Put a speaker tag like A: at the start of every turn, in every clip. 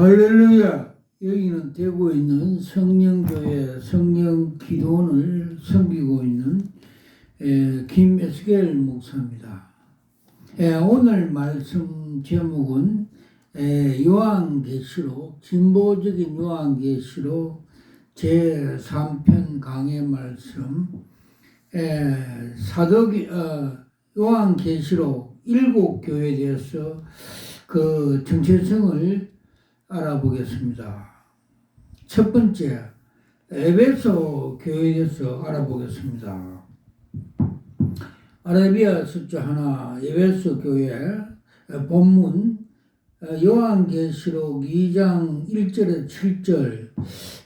A: 할렐루야. 여기는 대구에 있는 성령교회 성령기도원을 섬기고 있는 김에스겔 목사입니다. 오늘 말씀 제목은 요한계시록, 진보적인 요한계시록 제3편 강의 말씀, 요한계시록 7교회에 대해서 그 정체성을 알아보겠습니다. 첫 번째, 에베소 교회에 대해서 알아보겠습니다. 아라비아 숫자 하나, 에베소 교회 본문 요한계시록 2장 1절에서 7절,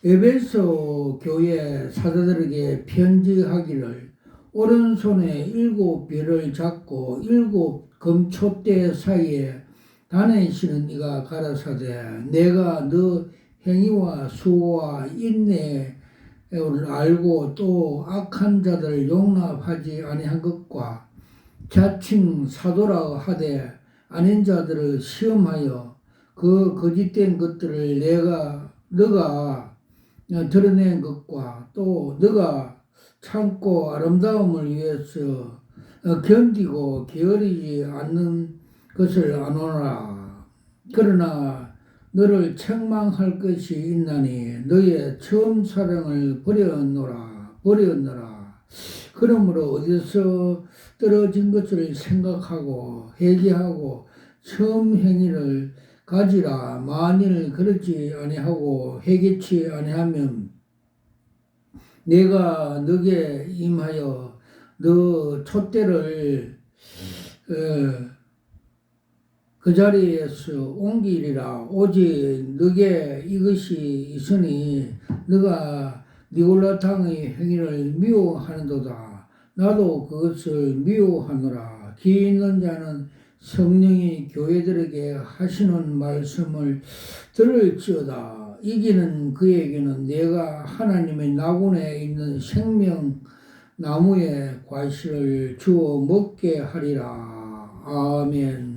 A: 에베소 교회 사도들에게 편지하기를 오른손에 7별을 잡고 7 금촛대 사이에 다니시는 이가 가라사대 내가 너 행위와 수고와 인내를 알고 또 악한 자들을 용납하지 아니한 것과 자칭 사도라 하되 아닌 자들을 시험하여 그 거짓된 것들을 너가 드러낸 것과 또 너가 참고 아름다움을 위해서 견디고 게으르지 않는 것을 아노라. 그러나 너를 책망할 것이 있나니 너의 처음 사랑을 버렸노라. 그러므로 어디서 떨어진 것을 생각하고 회개하고 처음 행위를 가지라. 만일 그렇지 아니하고 회개치 아니하면 내가 너게 임하여 너 촛대를 그 자리에서 옮기리라. 오직 너게 이것이 있으니 너가 니골라탕의 행위를 미워하는도다. 나도 그것을 미워하노라. 귀 있는 자는 성령이 교회들에게 하시는 말씀을 들을지어다. 이기는 그에게는 내가 하나님의 나군에 있는 생명 나무의 과실을 주어 먹게 하리라. 아멘.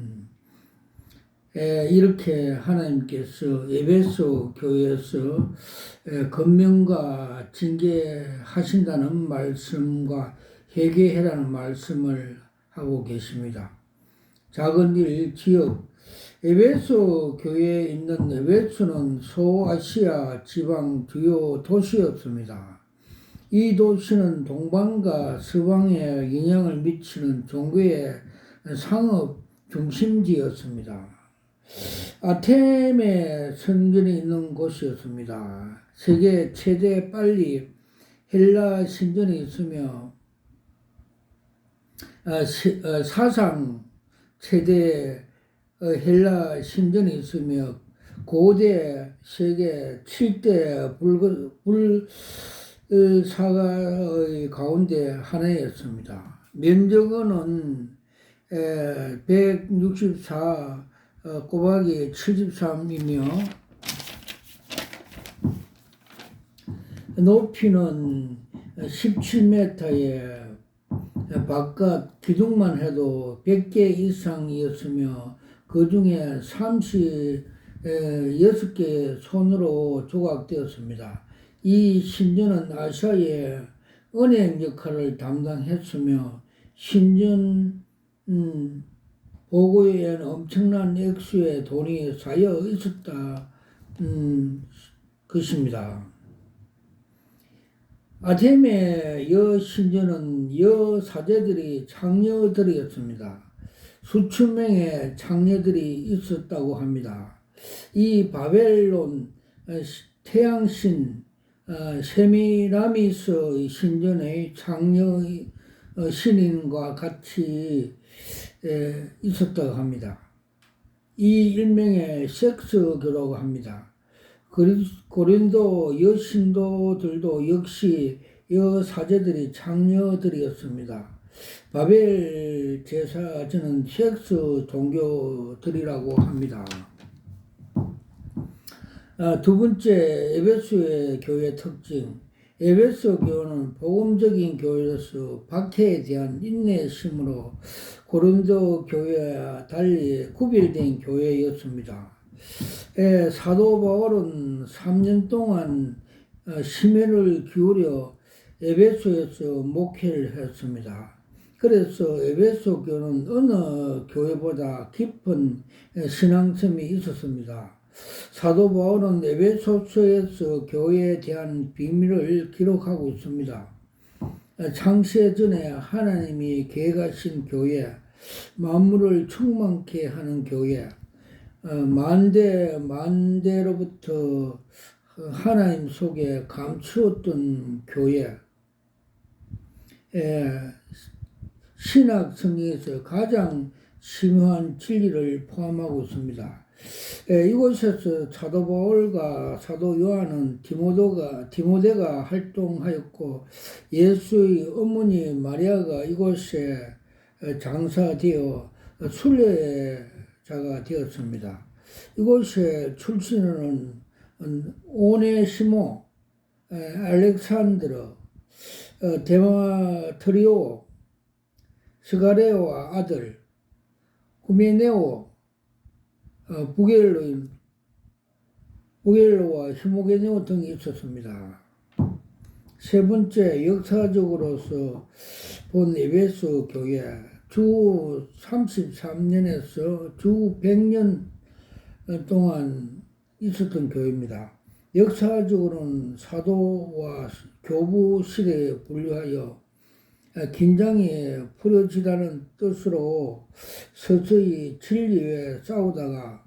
A: 이렇게 하나님께서 에베소 교회에서 권면과 징계하신다는 말씀과 회개해라는 말씀을 하고 계십니다. 작은 일 지역 에베소 교회에 있는 에베소는 소아시아 지방 주요 도시였습니다. 이 도시는 동방과 서방에 영향을 미치는 종교의 상업 중심지였습니다. 아테네 성전이 있는 곳이었습니다. 세계 최대 빨리 헬라 신전이 있으며 사상 최대 헬라 신전이 있으며 고대 세계 7대 불사가의 가운데 하나였습니다. 면적은 164 곱하기 73이며 높이는 17m에 바깥 기둥만 해도 100개 이상이었으며 그 중에 36개의 손으로 조각되었습니다. 이 신전은 아시아의 은행 역할을 담당했으며 신전 보고에는 엄청난 액수의 돈이 쌓여 있었다 것입니다. 아테네 여신전은 여사제들이 창녀들이었습니다. 수천 명의 창녀들이 있었다고 합니다. 이 바벨론 태양신 세미라미스 신전의 창녀 신인과 같이 있었다고 합니다. 이 일명의 섹스교라고 합니다. 고린도 여신도들도 역시 여사제들이 창녀들이었습니다. 바벨 제사장은 섹스 종교들이라고 합니다. 두 번째, 에베소의 교회 특징. 에베소 교회는 복음적인 교회로서 박해에 대한 인내심으로 고린도 교회와 달리 구별된 교회였습니다. 사도 바울은 3년 동안 심혈을 기울여 에베소에서 목회를 했습니다. 그래서 에베소 교는 어느 교회보다 깊은 신앙성이 있었습니다. 사도 바울은 에베소서에서 교회에 대한 비밀을 기록하고 있습니다. 창세 전에 하나님이 계획하신 교회, 만물을 충만케 하는 교회, 만대로부터 하나님 속에 감추었던 교회, 신학 성경에서 가장 심오한 진리를 포함하고 있습니다. 이곳에서 사도 바울과 사도 요한은 디모데가 활동하였고, 예수의 어머니 마리아가 이곳에 장사되어 순례자가 되었습니다. 이곳의 출신은 오네시모, 알렉산드로, 데마트리오, 스가레오와 아들 후메네오, 부겔로와 히모게네오 등이 있었습니다. 세 번째, 역사적으로서 본 에베소 교회, 주 33년에서 주 100년 동안 있었던 교회입니다. 역사적으로는 사도와 교부 시대에 분류하여 긴장이 풀어지라는 뜻으로 서서히 진리에 싸우다가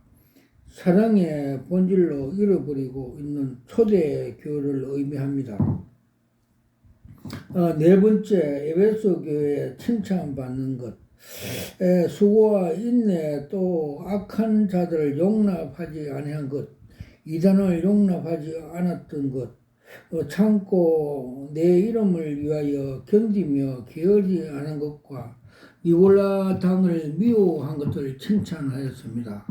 A: 사랑의 본질로 잃어버리고 있는 초대 교회를 의미합니다. 네 번째, 에베소 교회에 칭찬받는 것. 수고와 인내, 또 악한 자들을 용납하지 아니한 것, 이단을 용납하지 않았던 것, 참고 내 이름을 위하여 견디며 게으르지 않은 것과 니골라 당을 미워한 것을 칭찬하였습니다.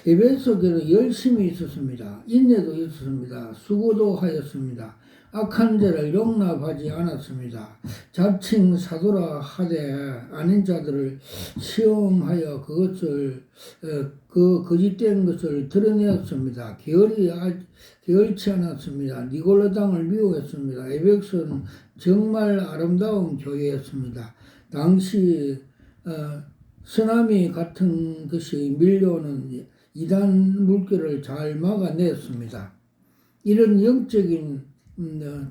A: 에베소 교회는 열심히 있었습니다. 인내도 있었습니다. 수고도 하였습니다. 악한 자를 용납하지 않았습니다. 자칭 사도라 하되 아닌 자들을 시험하여 그것을 그 거짓된 것을 드러내었습니다. 게을치 않았습니다. 니골라 당을 미워했습니다. 에베소는 정말 아름다운 교회였습니다. 당시 쓰나미 같은 것이 밀려오는 이단 물결을 잘 막아냈습니다. 이런 영적인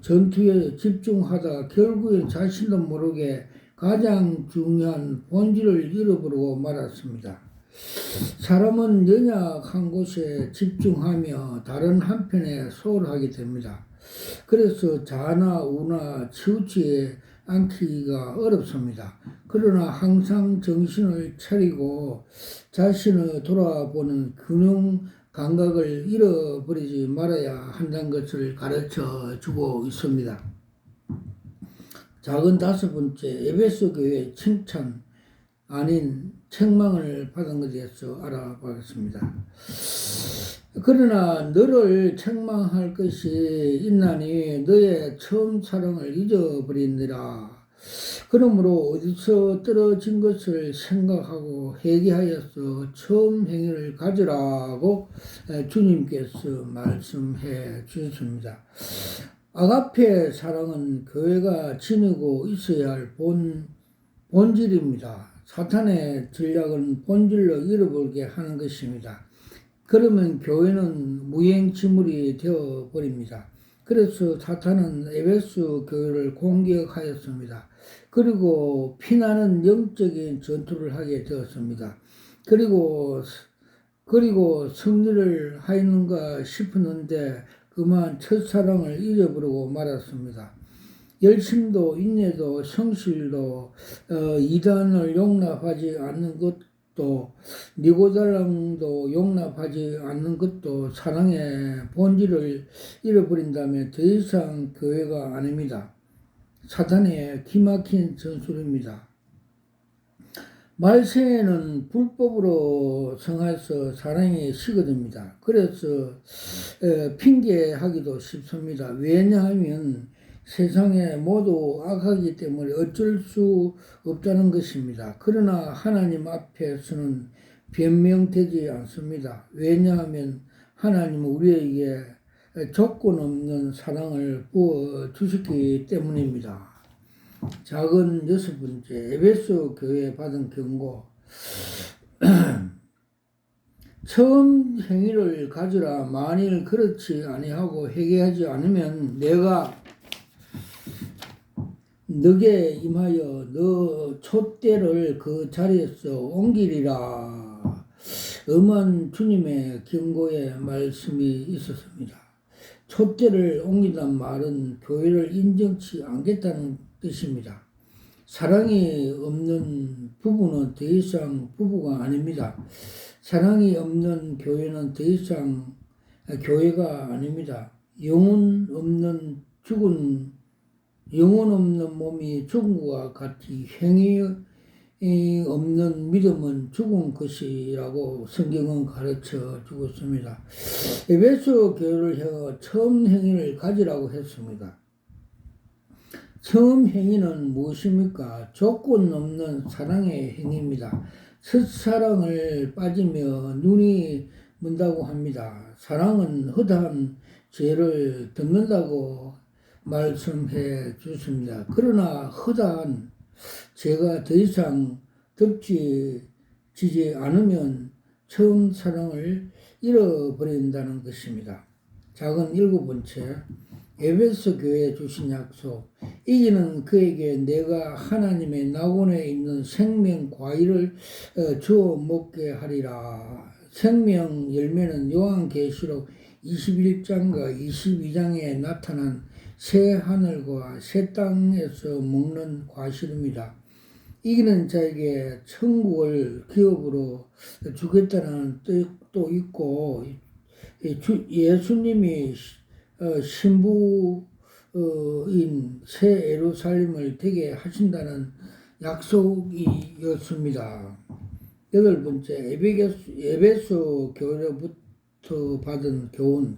A: 전투에 집중하다 결국엔 자신도 모르게 가장 중요한 본질을 잃어버리고 말았습니다. 사람은 연약한 곳에 집중하며 다른 한편에 소홀하게 됩니다. 그래서 자나 우나 치우치지 않기가 어렵습니다. 그러나 항상 정신을 차리고 자신을 돌아보는 균형 감각을 잃어버리지 말아야 한다는 것을 가르쳐 주고 있습니다. 작은 다섯 번째, 에베소 교회의 칭찬 아닌 책망을 받은 것에 대해서 알아보겠습니다. 그러나 너를 책망할 것이 있나니 너의 처음 사랑을 잊어버리니라. 그러므로 어디서 떨어진 것을 생각하고 회개하여서 처음 행위를 가지라고 주님께서 말씀해 주셨습니다. 아가페 사랑은 교회가 지니고 있어야 할 본질입니다. 사탄의 전략은 본질로 잃어버리게 하는 것입니다. 그러면 교회는 무행지물이 되어버립니다. 그래서 사탄은 에베소 교회를 공격하였습니다. 그리고 피나는 영적인 전투를 하게 되었습니다. 그리고 승리를 하였는가 싶었는데 그만 첫사랑을 잊어버리고 말았습니다. 열심도 인내도 성실도 이단을 용납하지 않는 것도 니고달랑도 용납하지 않는 것도 사랑의 본질을 잃어버린다면 더 이상 교회가 아닙니다. 사탄의 기막힌 전술입니다. 말세에는 불법으로 성해서 사랑이 식어듭니다. 그래서 핑계하기도 쉽습니다. 왜냐하면 세상에 모두 악하기 때문에 어쩔 수 없다는 것입니다. 그러나 하나님 앞에서는 변명되지 않습니다. 왜냐하면 하나님은 우리에게 조건 없는 사랑을 부어 주셨기 때문입니다. 작은 6번째, 에베소 교회에 받은 경고. 처음 행위를 가지라. 만일 그렇지 아니하고 회개하지 않으면 내가 너게 임하여 너 촛대를 그 자리에서 옮기리라. 엄한 주님의 경고의 말씀이 있었습니다. 촛대를 옮긴다는 말은 교회를 인정치 않겠다는 뜻입니다. 사랑이 없는 부부는 더 이상 부부가 아닙니다. 사랑이 없는 교회는 더 이상 교회가 아닙니다. 영혼 없는 몸이 죽은 것과 같이 행위 없는 믿음은 죽은 것이라고 성경은 가르쳐 주고 있습니다. 에베소 교회를 향해 처음 행위를 가지라고 했습니다. 처음 행위는 무엇입니까? 조건 없는 사랑의 행위입니다. 첫사랑을 빠지며 눈이 문다고 합니다. 사랑은 허다한 죄를 덮는다고 말씀해 주십니다. 그러나 허다한 죄가 더 이상 덮지지 않으면 처음 사랑을 잃어버린다는 것입니다. 작은 7번째, 에베소 교회에 주신 약속. 이기는 그에게 내가 하나님의 낙원에 있는 생명 과일을 주어 먹게 하리라. 생명 열매는 요한계시록 21장과 22장에 나타난 새 하늘과 새 땅에서 먹는 과실입니다. 이기는 자에게 천국을 기업으로 주겠다는 뜻도 있고, 예수님이 신부인 새 예루살렘을 되게 하신다는 약속이었습니다. 8번째, 에베소 교회로부터 받은 교훈.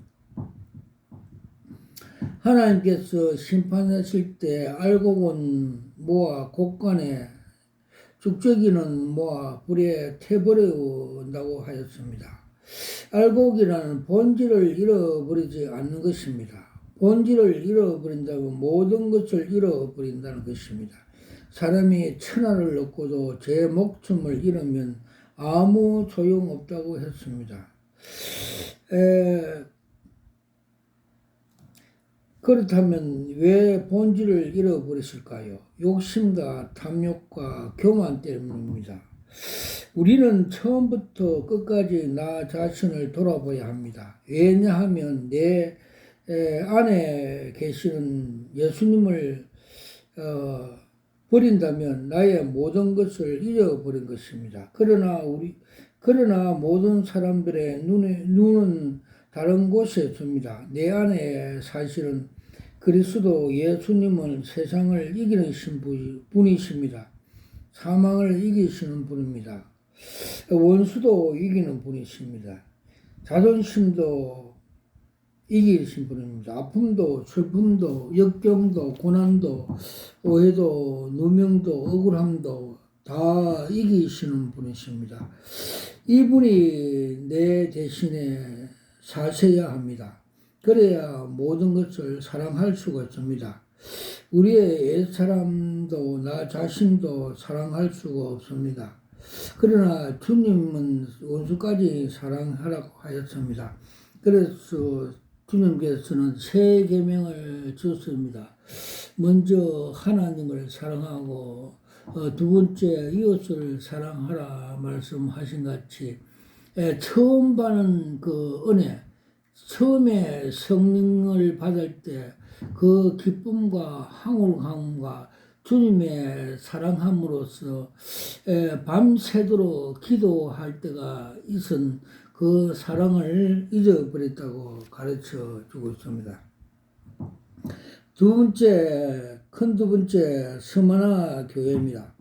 A: 하나님께서 심판하실 때 알곡은 모아 곳간에 죽적이는 모아 불에 태버린다고 하였습니다. 알곡이라는 본질을 잃어버리지 않는 것입니다. 본질을 잃어버린다면 모든 것을 잃어버린다는 것입니다. 사람이 천하를 얻고도 제 목숨을 잃으면 아무 소용없다고 했습니다. 그렇다면 왜 본질을 잃어버렸을까요? 욕심과 탐욕과 교만 때문입니다. 우리는 처음부터 끝까지 나 자신을 돌아봐야 합니다. 왜냐하면 내 안에 계시는 예수님을 버린다면 나의 모든 것을 잃어버린 것입니다. 그러나 모든 사람들의 눈은 다른 곳에 있습니다. 내 안에 사실은 그리스도 예수님은 세상을 이기신 분이십니다. 사망을 이기시는 분입니다. 원수도 이기는 분이십니다. 자존심도 이기신 분입니다. 아픔도 슬픔도 역경도 고난도 오해도 누명도 억울함도 다 이기시는 분이십니다. 이분이 내 대신에 사셔야 합니다. 그래야 모든 것을 사랑할 수가 있습니다. 우리의 옛사람도 나 자신도 사랑할 수가 없습니다. 그러나 주님은 원수까지 사랑하라고 하였습니다. 그래서 주님께서는 새 계명을 주셨습니다. 먼저 하나님을 사랑하고 두 번째 이웃을 사랑하라 말씀하신 같이 처음 받는 그 은혜, 처음에 성령을 받을 때 그 기쁨과 황홀함과 주님의 사랑함으로써 밤새도록 기도할 때가 있은 그 사랑을 잊어버렸다고 가르쳐 주고 있습니다. 두 번째 스마나 교회입니다.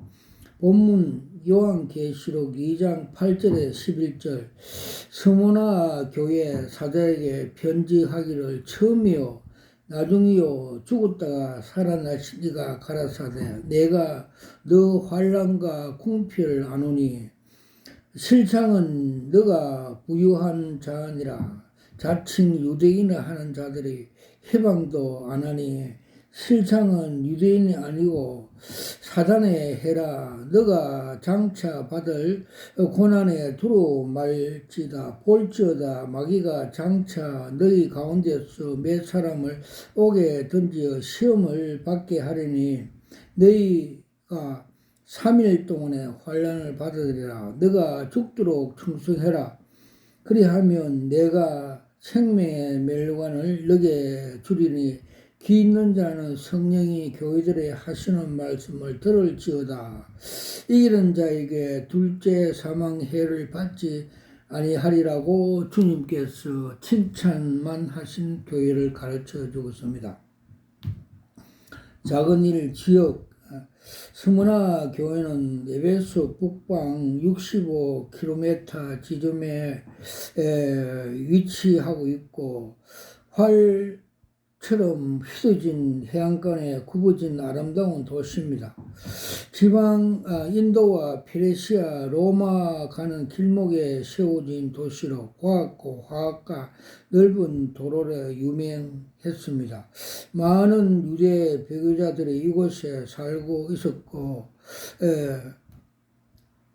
A: 본문 요한계시록 2장 8절에 11절. 스마나 교회 사자에게 편지하기를 처음이요 나중이요 죽었다가 살아나신 이가 가라사대 내가 너 환난과 궁핍을 아노니 실상은 너가 부유한 자니라. 자칭 유대인을 하는 자들이 해방도 안 하니 실상은 유대인이 아니고 사단의 해라. 너가 장차 받을 고난에 두루 말지다. 볼지어다 마귀가 장차 너희 가운데서 몇 사람을 옥에 던지어 시험을 받게 하리니 너희가 3일 동안의 환난을 받으리라. 너가 죽도록 충성해라. 그리하면 내가 생명의 멸관을 너게 주리니 귀 있는 자는 성령이 교회들에 하시는 말씀을 들을지어다. 이기는 자에게 둘째 사망해를 받지 아니하리라고 주님께서 칭찬만 하신 교회를 가르쳐 주었습니다. 작은 일 지역 스무나 교회는 에베소 북방 65km 지점에 위치하고 있고 활처럼 휘어진 해안가에 굽어진 아름다운 도시입니다. 지방 인도와 페르시아, 로마 가는 길목에 세워진 도시로 고학고, 화학과 넓은 도로로 유명했습니다. 많은 유대 배교자들이 이곳에 살고 있었고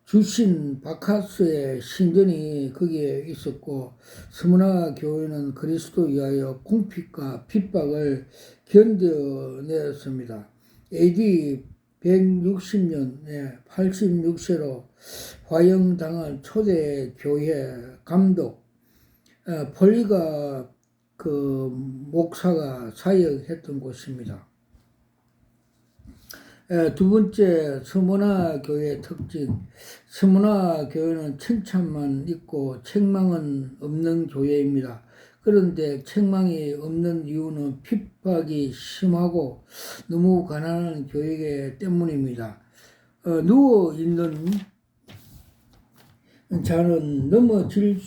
A: 주신 바카스의 신전이 거기에 있었고 스무나 교회는 그리스도 위하여 궁핍과 핍박을 견뎌냈습니다. AD 160년에 86세로 화형당한 초대 교회 감독 폴리가 그 목사가 사역했던 곳입니다. 두 번째 스무나 교회의 특징. 스무나 교회는 칭찬만 있고 책망은 없는 교회입니다. 그런데 책망이 없는 이유는 핍박이 심하고 너무 가난한 교회이기 때문입니다. 누워있는 자는 넘어질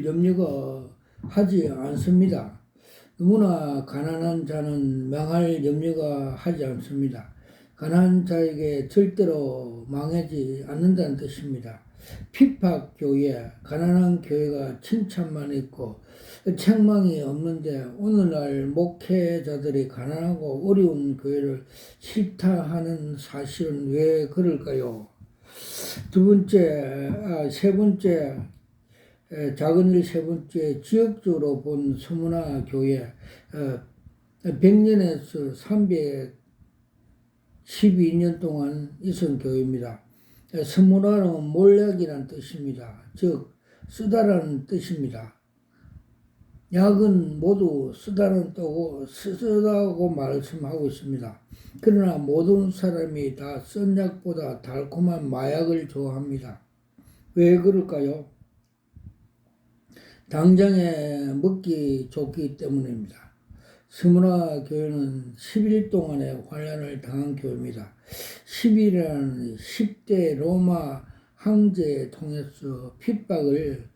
A: 염려가 하지 않습니다. 너무나 가난한 자는 망할 염려가 하지 않습니다. 가난한 자에게 절대로 망하지 않는다는 뜻입니다. 핍박 교회, 가난한 교회가 칭찬만 있고 책망이 없는데 오늘날 목회자들이 가난하고 어려운 교회를 싫다하는 사실은 왜 그럴까요? 세 번째, 작은 일 세 번째, 지역적으로 본 스무나 교회, 100년에서 312년 동안 있은 교회입니다. 스무나는 몰약이라는 뜻입니다. 즉, 쓰다라는 뜻입니다. 약은 모두 쓰다고 말씀하고 있습니다. 그러나 모든 사람이 다 쓴 약보다 달콤한 마약을 좋아합니다. 왜 그럴까요? 당장에 먹기 좋기 때문입니다. 스무나 교회는 10일 동안의 환난을 당한 교회입니다. 10일이라는 10대 로마 황제에 통해서 핍박을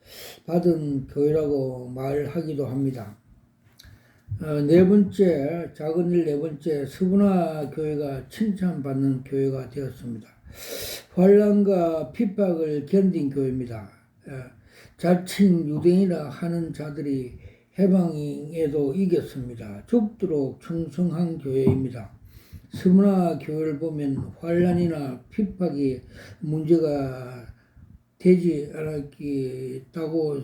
A: 받은 교회라고 말하기도 합니다. 작은 일 네 번째, 스무나 교회가 칭찬받는 교회가 되었습니다. 환난과 핍박을 견딘 교회입니다. 자칭 유대인이라 하는 자들이 해방에도 이겼습니다. 죽도록 충성한 교회입니다. 스무나 교회를 보면 환난이나 핍박이 문제가 되지 않았다고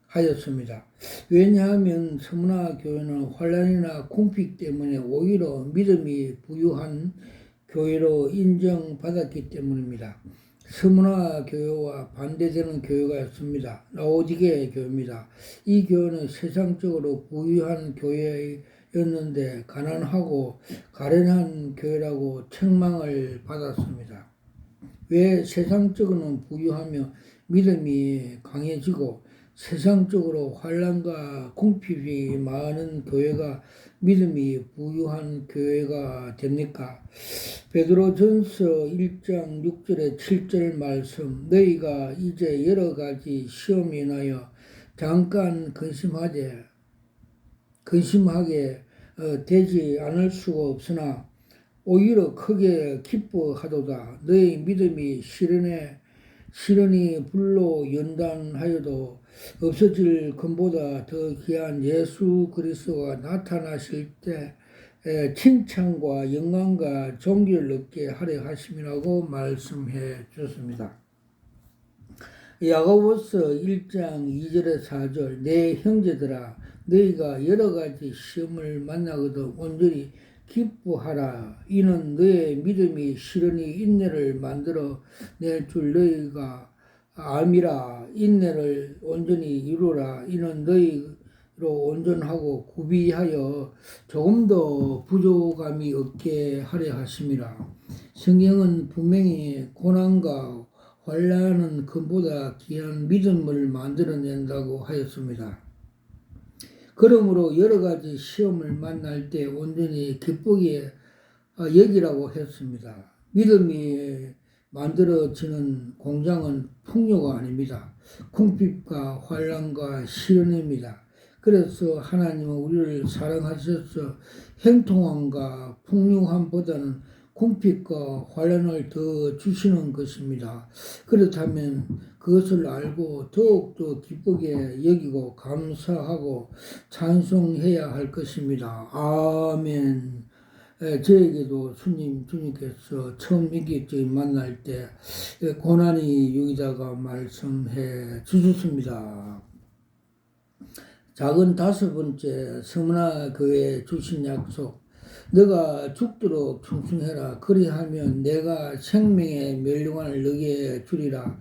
A: 하였습니다. 왜냐하면 스무나 교회는 환난이나 궁핍 때문에 오히려 믿음이 부유한 교회로 인정받았기 때문입니다. 스무나 교회와 반대되는 교회가 있습니다. 라오디게 교회입니다. 이 교회는 세상적으로 부유한 교회였는데 가난하고 가련한 교회라고 책망을 받았습니다. 왜 세상적으로는 부유하며 믿음이 강해지고 세상적으로 환난과 궁핍이 많은 교회가 믿음이 부유한 교회가 됩니까? 베드로전서 1장 6절에 7절 말씀, 너희가 이제 여러 가지 시험에 인하여 잠깐 근심하게 되지 않을 수가 없으나 오히려 크게 기뻐하도다. 너희 믿음이 시련에 시련이 불로 연단하여도 없어질 것보다 더 귀한 예수 그리스도가 나타나실 때 칭찬과 영광과 존귀를 얻게 하려 하심이라고 말씀해 주셨습니다. 야고보서 1장 2절에 4절 내 형제들아 너희가 여러 가지 시험을 만나거든 온전히 기뻐하라. 이는 너의 믿음이 시련이 인내를 만들어 낼 줄 너희가 암이라. 인내를 온전히 이루라. 이는 너희로 온전하고 구비하여 조금 더 부족함이 없게 하려 하심이라. 성경은 분명히 고난과 환난은 금보다 귀한 믿음을 만들어낸다고 하였습니다. 그러므로 여러 가지 시험을 만날 때 온전히 기쁘게 여기라고 했습니다. 믿음이 만들어지는 공장은 풍요가 아닙니다. 궁핍과 환난과 시련입니다. 그래서 하나님은 우리를 사랑하셔서 형통함과 풍요함보다는 궁핍과 환난을 더 주시는 것입니다. 그렇다면 그것을 알고 더욱더 기쁘게 여기고 감사하고 찬송해야 할 것입니다. 아멘. 저에게도 주님께서 처음 인격적인 만날 때 고난이 여기다가 말씀해 주셨습니다. 작은 5번째 서문화 교회에 주신 약속. 너가 죽도록 충성해라. 그리하면 내가 생명의 멸류관을 너게 주리라.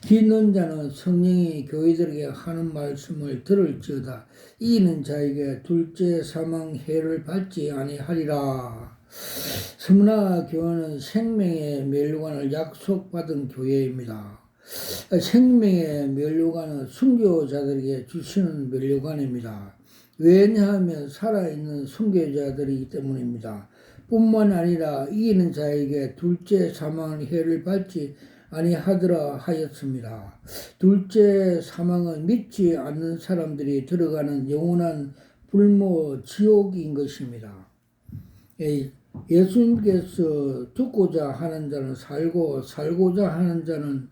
A: 귀 있는 자는 성령이 교회들에게 하는 말씀을 들을지어다. 이기는 자에게 둘째 사망 해를 받지 아니하리라. 서문화 교회는 생명의 멸류관을 약속받은 교회입니다. 생명의 멸류관은 순교자들에게 주시는 멸류관입니다. 왜냐하면 살아있는 순교자들이기 때문입니다. 뿐만 아니라 이기는 자에게 둘째 사망의 해를 받지 아니하더라 하였습니다. 둘째 사망은 믿지 않는 사람들이 들어가는 영원한 불모 지옥인 것입니다. 예수님께서 죽고자 하는 자는 살고 살고자 하는 자는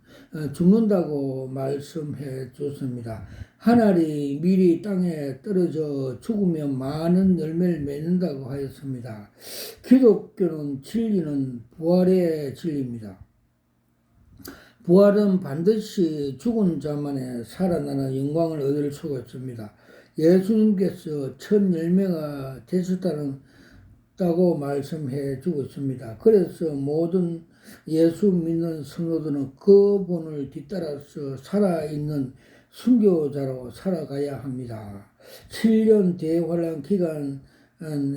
A: 죽는다고 말씀해 주셨습니다. 하늘이 미리 땅에 떨어져 죽으면 많은 열매를 맺는다고 하였습니다. 기독교는 진리는 부활의 진리입니다. 부활은 반드시 죽은 자만에 살아나는 영광을 얻을 수가 있습니다. 예수님께서 첫 열매가 되셨다고 말씀해 주고 있습니다. 그래서 모든 예수 믿는 성도들은 그 본을 뒤따라서 살아있는 순교자로 살아가야 합니다. 7년 대환란 기간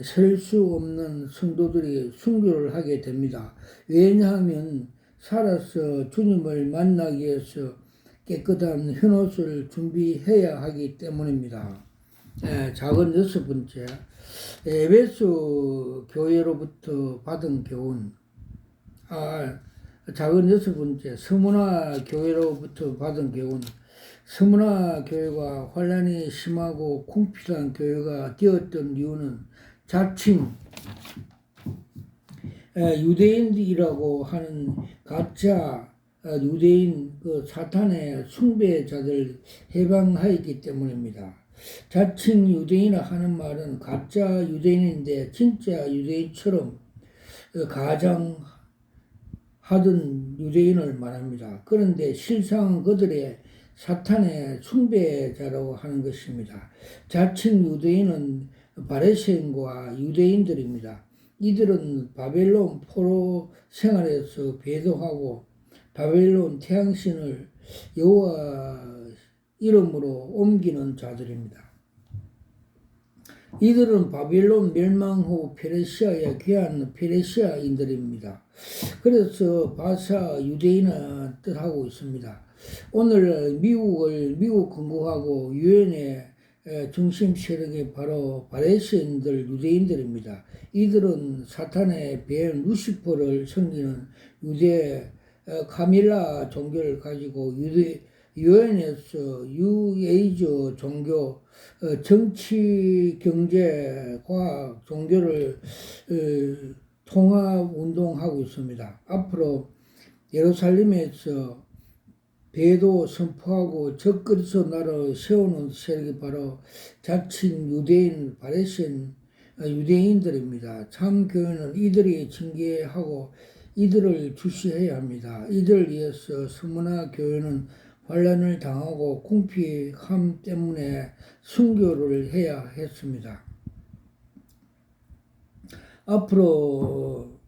A: 셀 수 없는 성도들이 순교를 하게 됩니다. 왜냐하면 살아서 주님을 만나기 위해서 깨끗한 흰옷을 준비해야 하기 때문입니다. 작은 6번째, 에베소 교회로부터 받은 교훈. 작은 6번째, 서문화 교회로부터 받은 교훈. 서문화 교회가 환란이 심하고 궁핍한 교회가 되었던 이유는 자칭 유대인이라고 하는 가짜 유대인 사탄의 숭배자들 해방하였기 때문입니다. 자칭 유대인이라 하는 말은 가짜 유대인인데 진짜 유대인처럼 가장하던 유대인을 말합니다. 그런데 실상 그들의 사탄의 숭배자라고 하는 것입니다. 자칭 유대인은 바리새인과 유대인들입니다. 이들은 바벨론 포로 생활에서 배도하고 바벨론 태양신을 여호와 이름으로 옮기는 자들입니다. 이들은 바벨론 멸망 후 페르시아에 귀한 페르시아인들입니다. 그래서 바사 유대인을 뜻하고 있습니다. 오늘 미국 근거하고 유엔의 중심 세력이 바로 바리새인들 유대인들입니다. 이들은 사탄의 뱀 루시퍼를 섬기는 유대 카밀라 종교를 가지고 유엔에서 뉴에이즈 종교, 정치, 경제, 과학, 종교를 통합 운동하고 있습니다. 앞으로 예루살렘에서 배도 선포하고 적그리스도 나라를 세우는 세력이 바로 자칭 유대인 바리새인 유대인들입니다. 참 교회는 이들이 징계하고 이들을 주시해야 합니다. 이들을 위해서 서문화 교회는 환란을 당하고 궁핍함 때문에 순교를 해야 했습니다. 앞으로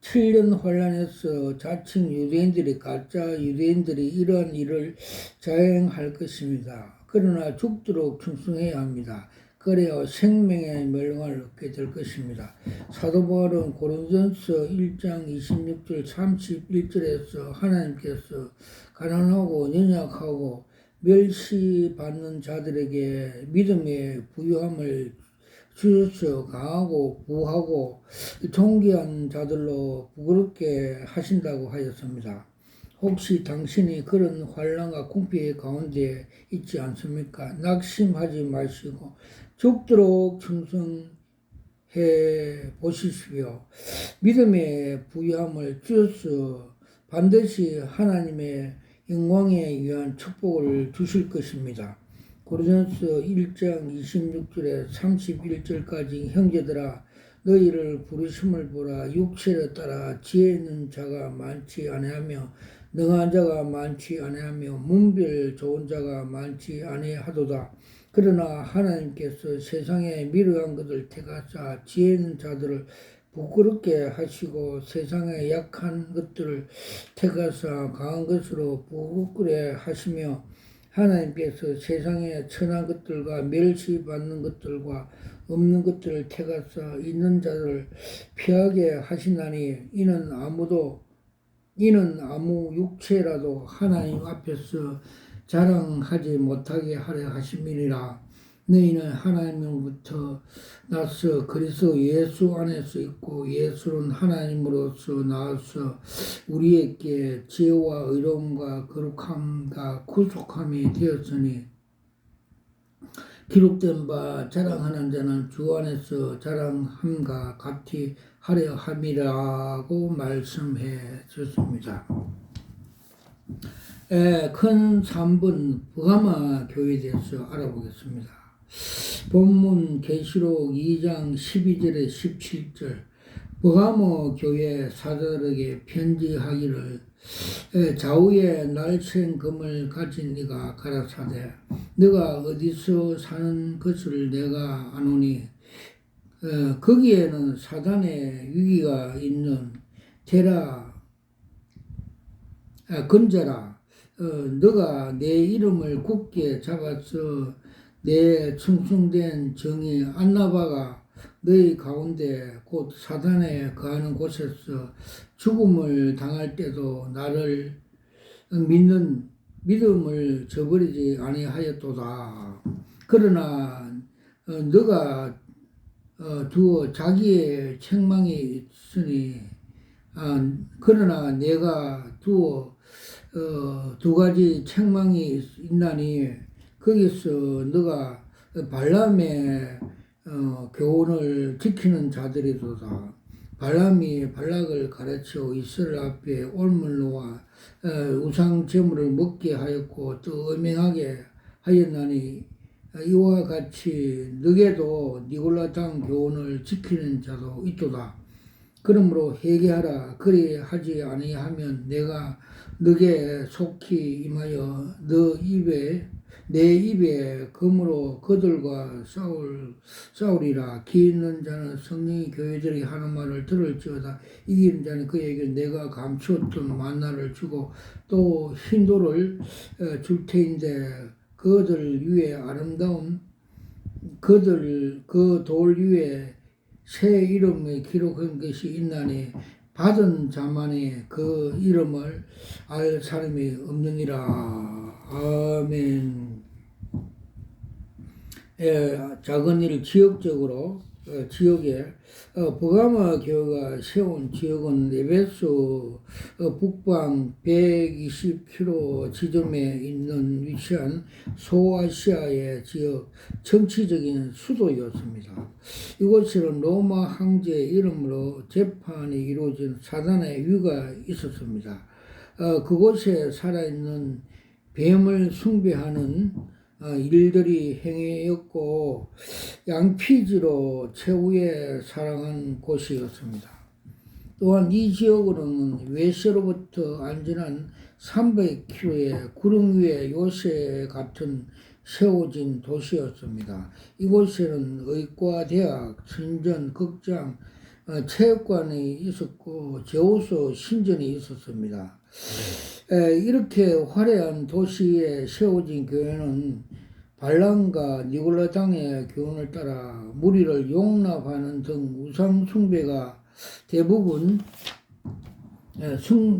A: 7년 환란에서 자칭 유대인들이 가짜 유대인들이 이러한 일을 자행할 것입니다. 그러나 죽도록 충성해야 합니다. 그래야 생명의 멸망을 얻게 될 것입니다. 사도 바울은 고린도전서 1장 26절 31절에서 하나님께서 가난하고 연약하고 멸시받는 자들에게 믿음의 부유함을 주셔서 강하고 부하고 존귀한 자들로 부끄럽게 하신다고 하였습니다. 혹시 당신이 그런 환난과 궁핍 가운데 있지 않습니까? 낙심하지 마시고 죽도록 충성해 보십시오. 믿음의 부유함을 주셔서 반드시 하나님의 영광에 위한 축복을 주실 것입니다. 고린도전서 1장 26절에 31절까지 형제들아 너희를 부르심을 보라 육체를 따라 지혜 있는 자가 많지 아니하며 능한 자가 많지 아니하며 문별 좋은 자가 많지 아니하도다. 그러나 하나님께서 세상에 미련한 것을 택하사 지혜 있는 자들을 부끄럽게 하시고 세상에 약한 것들을 택하사 강한 것으로 부끄럽게 하시며 하나님께서 세상에 천한 것들과 멸시받는 것들과 없는 것들을 택하사 있는 자를 피하게 하시나니 이는 아무 육체라도 하나님 앞에서 자랑하지 못하게 하려 하심이니라. 너희는 하나님으로부터 나서 그리스도 예수 안에서 있고 예수는 하나님으로서 나와서 우리에게 지혜와 의로움과 거룩함과 구속함이 되었으니 기록된 바 자랑하는 자는 주 안에서 자랑함과 같이 하려 함이라고 말씀해 주셨습니다. 큰 3번 버가마 교회에 대해서 알아보겠습니다. 본문 계시록 2장 12절에 17절 버가모 교회 사도들에게 편지하기를 좌우에 날쌘 금을 가진 네가 가라사대 네가 어디서 사는 것을 내가 아노니 거기에는 사단의 위기가 있는 대라 건져라 너가 내 이름을 굳게 잡아서 내 충성된 정의 안나바가 너희 가운데 곧 사단에 거하는 곳에서 죽음을 당할 때도 나를 믿는 믿음을 저버리지 아니하였도다. 그러나 너가 두어 자기의 책망이 있으니 그러나 내가 두어 두 가지 책망이 있나니 거기서 너가 발람의 교훈을 지키는 자들이도다. 발람이 발락을 가르쳐 이스라엘 앞에 올물로와 우상 제물을 먹게 하였고 또 음행하게 하였나니 이와 같이 너게도 니골라당 교훈을 지키는 자도 있도다. 그러므로 회개하라. 그리하지 아니하면 내가 너게 속히 임하여 내 입에 검으로 그들과 싸우리라. 기 있는 자는 성령이 교회들이 하는 말을 들을지어다. 이기는 자는 그에게 내가 감추었던 만나를 주고 또 흰돌을 줄 테인데 그들 위에 아름다운 그 돌 위에 새 이름을 기록한 것이 있나니 받은 자만이 그 이름을 알 사람이 없느니라. 아멘. 작은 일 지역에 버가마 교회가 세운 지역은 에베소 북방 120km 지점에 위치한 소아시아의 지역 정치적인 수도였습니다. 이곳에는 로마 황제 이름으로 재판이 이루어진 사단의 위가 있었습니다. 그곳에 살아있는 뱀을 숭배하는 일들이 행해였고 양피지로 최후의 사랑한 곳이었습니다. 또한 이 지역으로는 외세로부터 안전한 300km의 구름 위에 요새 같은 세워진 도시였습니다. 이곳에는 의과, 대학, 신전, 극장, 체육관이 있었고 제우스 신전이 있었습니다. 이렇게 화려한 도시에 세워진 교회는 발람과 니골라 당의 교훈을 따라 무리를 용납하는 등 우상 숭배가 대부분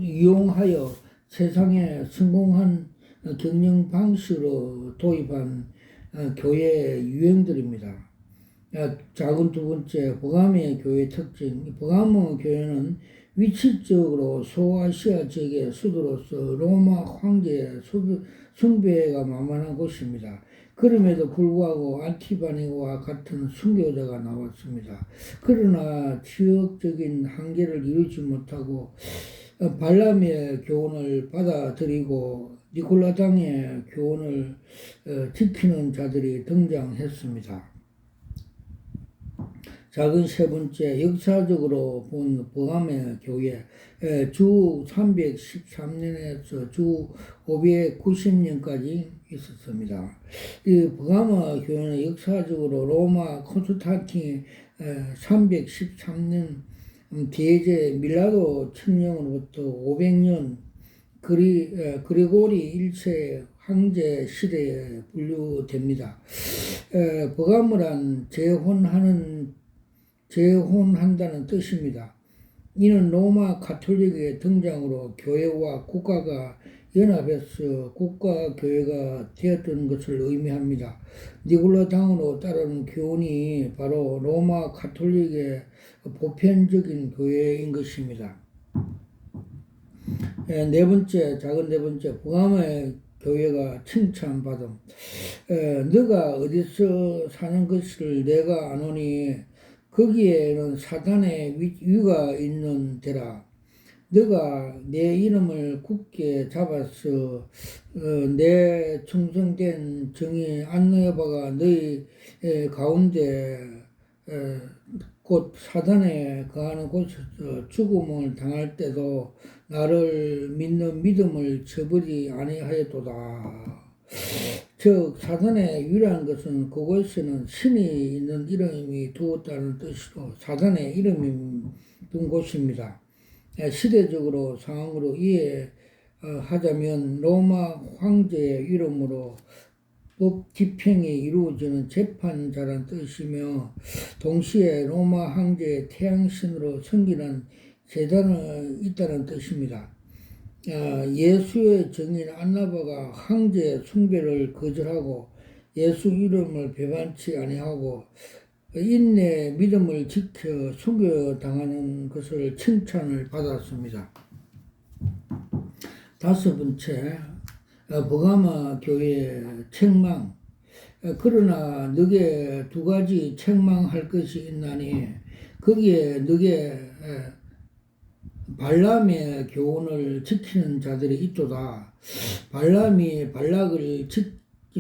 A: 이용하여 세상에 성공한 경영 방식으로 도입한 교회 유형들입니다. 작은 두 번째, 버가모의 교회 특징. 버가모 교회는 위치적으로 소아시아 지역의 수도로서 로마 황제의 숭배가 만만한 곳입니다. 그럼에도 불구하고 안티바니와 같은 순교자가 나왔습니다. 그러나 지역적인 한계를 이루지 못하고 발람의 교훈을 받아들이고 니콜라당의 교훈을 지키는 자들이 등장했습니다. 작은 세 번째, 역사적으로 본 버가모 교회, 주 313년에서 주 590년까지 있었습니다. 이 버가모 교회는 역사적으로 로마 콘스탄틴이 313년 대제 밀라도 천령으로부터 500년 그리고리 1세 황제 시대에 분류됩니다. 버가모란 재혼한다는 뜻입니다. 이는 로마 가톨릭의 등장으로 교회와 국가가 연합해서 국가교회가 되었던 것을 의미합니다. 니골라 당으로 따르는 교훈이 바로 로마 가톨릭의 보편적인 교회인 것입니다. 작은 네 번째, 버가모의 교회가 칭찬받음. 너가 어디서 사는 것을 내가 아노니 거기에는 사단의 위가 있는 데라. 너가 내 이름을 굳게 잡아서 내 충성된 정의 안내바가 너희 가운데 곧 사단에 거하는 곳에서 죽음을 당할 때도 나를 믿는 믿음을 저버리지 아니하였도다. 즉 사단의 위라는 것은 그곳에는 신이 있는 이름이 두었다는 뜻으로 사단의 이름이 둔 곳입니다. 시대적으로 상황으로 이해하자면 로마 황제의 이름으로 법 집행이 이루어지는 재판자란 뜻이며 동시에 로마 황제의 태양신으로 섬기는 제단이 있다는 뜻입니다. 예수의 증인 안나바가 황제 숭배를 거절하고 예수 이름을 배반치 아니하고 인내 믿음을 지켜 순교당하는 것을 칭찬을 받았습니다. 다섯 번째, 버가모 교회의 책망. 그러나 너게 두 가지 책망할 것이 있나니 거기에 너게 발람의 교훈을 지키는 자들이 있도다. 발람이 발락을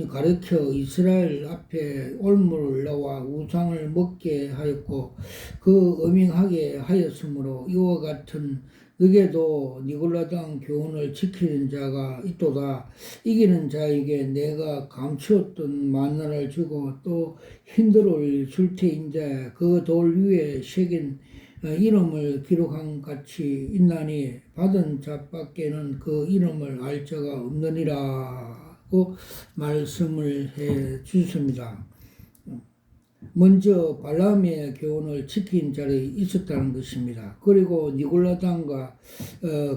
A: 가르쳐 이스라엘 앞에 올무를 넣어 우상을 먹게 하였고 그 음행하게 하였으므로 이와 같은 너게도 니골라당 교훈을 지키는 자가 있도다. 이기는 자에게 내가 감추었던 만나를 주고 또 힘들을 줄 테인데 그 돌 위에 새긴 이름을 기록한 같이 있나니 받은 자밖에는 그 이름을 알 자가 없느니라고 말씀을 해 주십니다. 먼저 발람의 교훈을 지킨 자들이 있었다는 것입니다. 그리고 니골라당과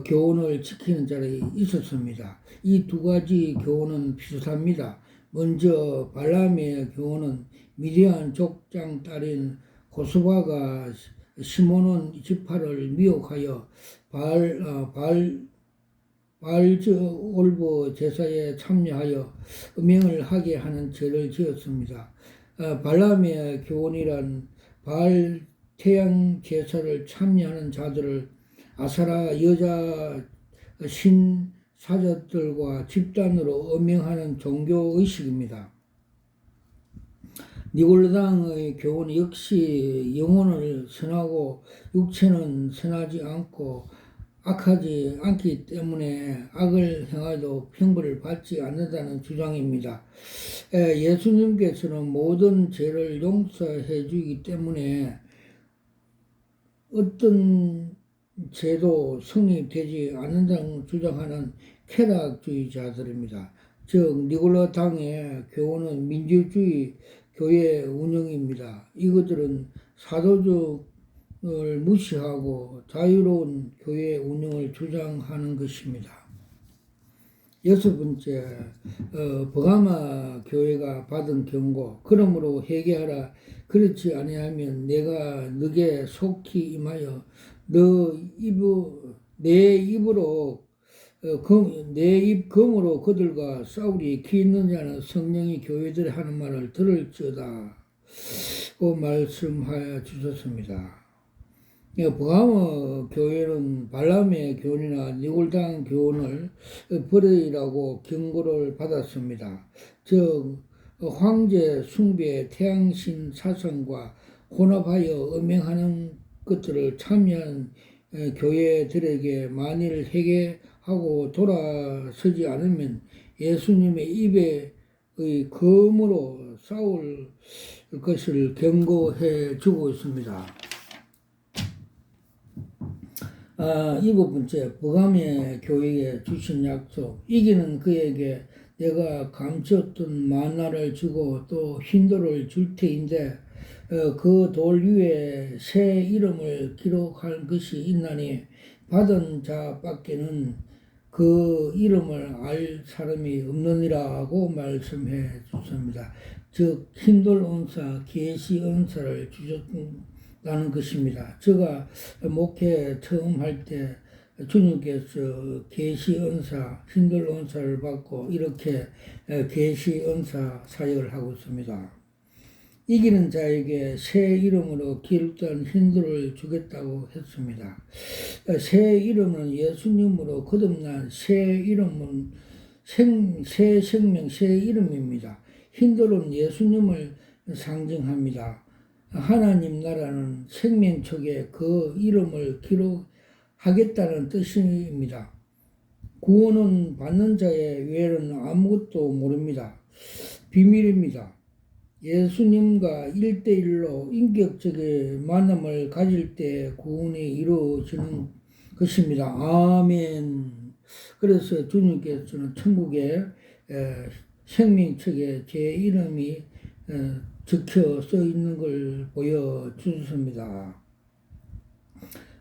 A: 교훈을 지키는 자들이 있었습니다. 이 두 가지 교훈은 비슷합니다. 먼저 발람의 교훈은 미디안 족장 딸인 고스바가 시몬은 지파를 미혹하여 바알즈올브 제사에 참여하여 음행을 하게 하는 죄를 지었습니다. 발람의 교훈이란 바알 태양 제사를 참여하는 자들을 아사라 여자 신사적들과 집단으로 음행하는 종교의식입니다. 니골라당의 교훈 역시 영혼을 선하고 육체는 선하지 않고 악하지 않기 때문에 악을 행하도 형벌을 받지 않는다는 주장입니다. 예수님께서는 모든 죄를 용서해 주기 때문에 어떤 죄도 성립되지 않는다고 주장하는 쾌락주의자들입니다. 즉 니골라 당의 교훈은 민주주의 교회 운영입니다. 이것들은 사도적을 무시하고 자유로운 교회 운영을 주장하는 것입니다. 여섯 번째, 버가마 교회가 받은 경고. 그러므로 회개하라. 그렇지 아니하면 내가 너게 속히 임하여 내 입으로 내 입 검으로 그들과 싸우리. 기 있는 자는 성령이 교회들이 하는 말을 들을지어다. 고 말씀하여 주셨습니다. 버가모 교회는 발람의 교훈이나 니골당 교훈을 버리라고 경고를 받았습니다. 즉 황제 숭배, 태양신 사상과 혼합하여 음행하는 것들을 참여한 교회들에게 만일 회개하고 돌아서지 않으면 예수님의 입의 검으로 싸울 것을 경고해 주고 있습니다. 일곱 번째, 버가모의 교회에 주신 약속. 이기는 그에게 내가 감추었던 만나를 주고 또 흰돌을 줄 테인데 그 돌 위에 새 이름을 기록할 것이 있나니 받은 자밖에는 그 이름을 알 사람이 없느니라고 말씀해 주셨습니다. 즉 흰돌 은사, 계시 은사를 주셨다는 것입니다. 제가 목회 처음 할 때 주님께서 계시 은사, 흰돌 은사를 받고 이렇게 계시 은사 사역을 하고 있습니다. 이기는 자에게 새 이름으로 기록된 흰돌을 주겠다고 했습니다. 새 이름은 예수님으로 거듭난 새 이름은 새 생명, 새 이름입니다. 흰돌은 예수님을 상징합니다. 하나님 나라는 생명책에 그 이름을 기록하겠다는 뜻입니다. 구원은 받는 자의 외에는 아무것도 모릅니다. 비밀입니다. 예수님과 1대1로 인격적인 만남을 가질 때 구원이 이루어지는 것입니다. 아멘. 그래서 주님께서는 천국의 생명책에 제 이름이 적혀 써 있는 걸 보여주셨습니다.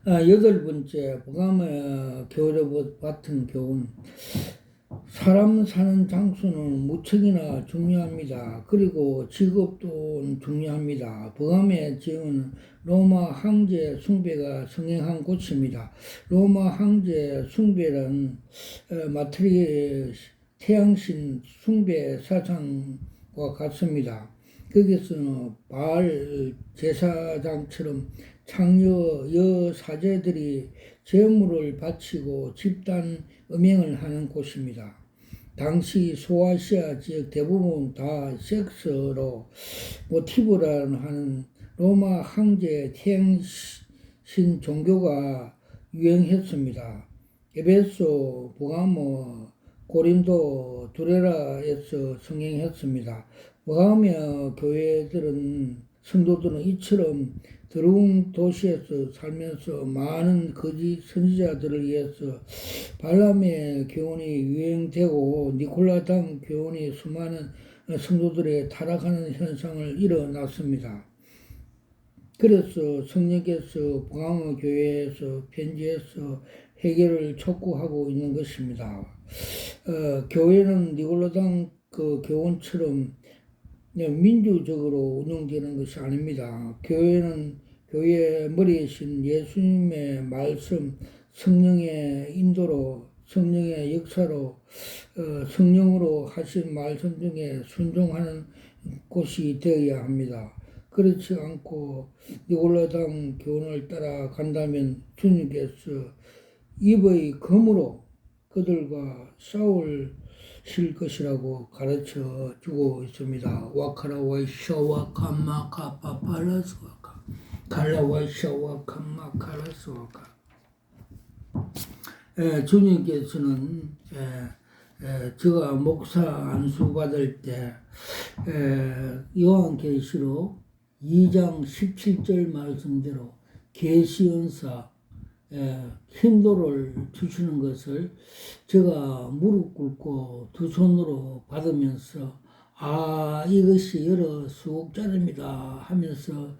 A: 여덟 번째, 버가모 교회로 받은 교훈. 사람 사는 장소는 무척이나 중요합니다. 그리고 직업도 중요합니다. 버가모의 지역은 로마 황제 숭배가 성행한 곳입니다. 로마 황제 숭배는 마트리의 태양신 숭배 사상과 같습니다. 거기서는 바알 제사장처럼 창녀 여사제들이 제물을 바치고 집단 음행을 하는 곳입니다. 당시 소아시아 지역 대부분 다 섹스로 모티브라는 하는 로마 황제 태양신 종교가 유행했습니다. 에베소, 버가모, 고린도, 두레라에서 성행했습니다. 버가모 교회들은 성도들은 이처럼 더러운 도시에서 살면서 많은 거짓 선지자들을 위해서 발람의 교훈이 유행되고 니골라당 교훈이 수많은 성도들의 타락하는 현상을 일어났습니다. 그래서 성령께서 버가모 교회에서 편지해서 해결을 촉구하고 있는 것입니다. 교회는 니골라당 그 교훈처럼 민주적으로 운영되는 것이 아닙니다. 교회는 교회의 머리이신 예수님의 말씀, 성령의 인도로, 성령의 역사로, 성령으로 하신 말씀 중에 순종하는 곳이 되어야 합니다. 그렇지 않고 니골라당 교훈을 따라간다면 주님께서 입의 검으로 그들과 싸우실 것이라고 가르쳐 주고 있습니다. 와카라와이샤와 캄마카파팔라스와카 갈라와이샤와 캄마카라스와카. 주님께서는 제가 목사 안수 받을 때 요한계시록 2장 17절 말씀대로 계시연사 힘도를 주시는 것을 제가 무릎 꿇고 두 손으로 받으면서 이것이 여러 수옥자입니다 하면서